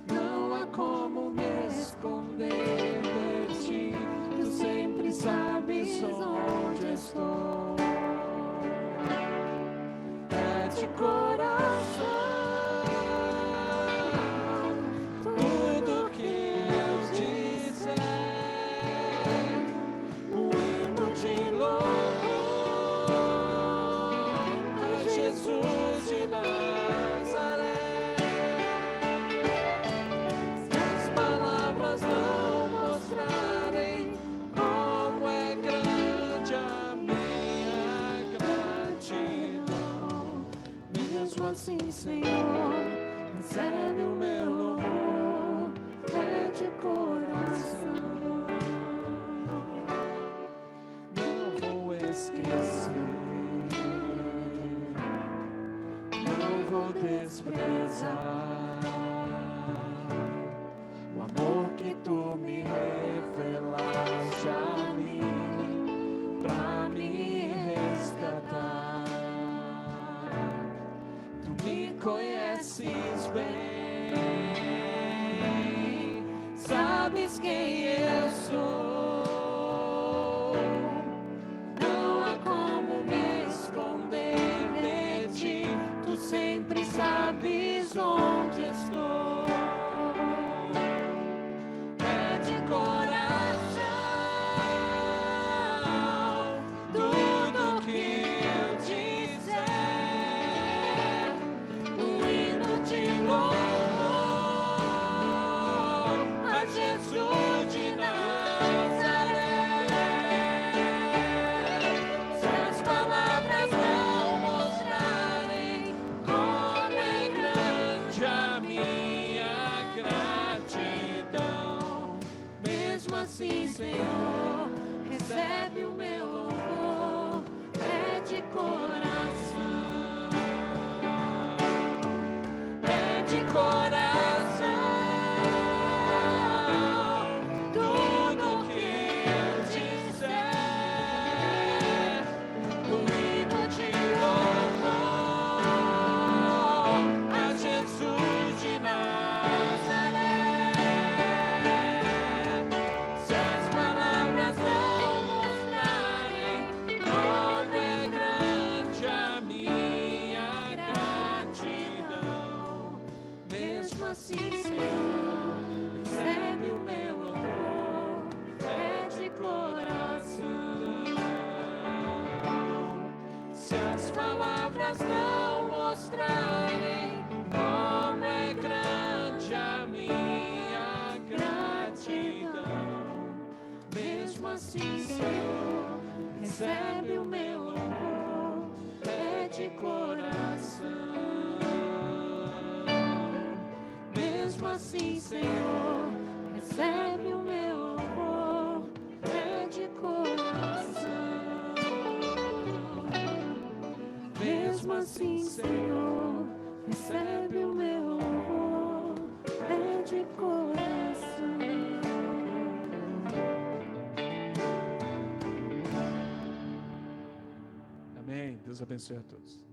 Não há como me esconder de ti. Tu sempre sabes onde estou. É de coração tudo que eu disser, um hino de louvor a Jesus de Nazaré. Se as palavras não mostrarem como é grande a minha gratidão, mesmo assim, Senhor, recebe o meu louvor, é de coração. Não vou esquecer, não vou desprezar o amor que tu me revelaste a mim, pra me resgatar. Tu me conheces bem, sabes quem eu sou. Não há como me esconder de ti, tu sempre sabes onde estou. assim, Senhor, recebe o meu louvor, é de coração, é de coração. Tudo que eu disser, o hino de louvor a Jesus de Nazaré. Se as palavras não mostrarem como é grande a minha gratidão, mesmo assim, Senhor, recebe o meu louvor, é de coração. Se as palavras não mostrarem como é grande a minha gratidão, mesmo assim, Senhor, recebe o meu louvor, é de coração. Mesmo assim, Senhor, recebe o meu louvor, é de coração. Mesmo assim, Senhor, recebe o meu louvor, é de coração. Amém. Deus abençoe a todos.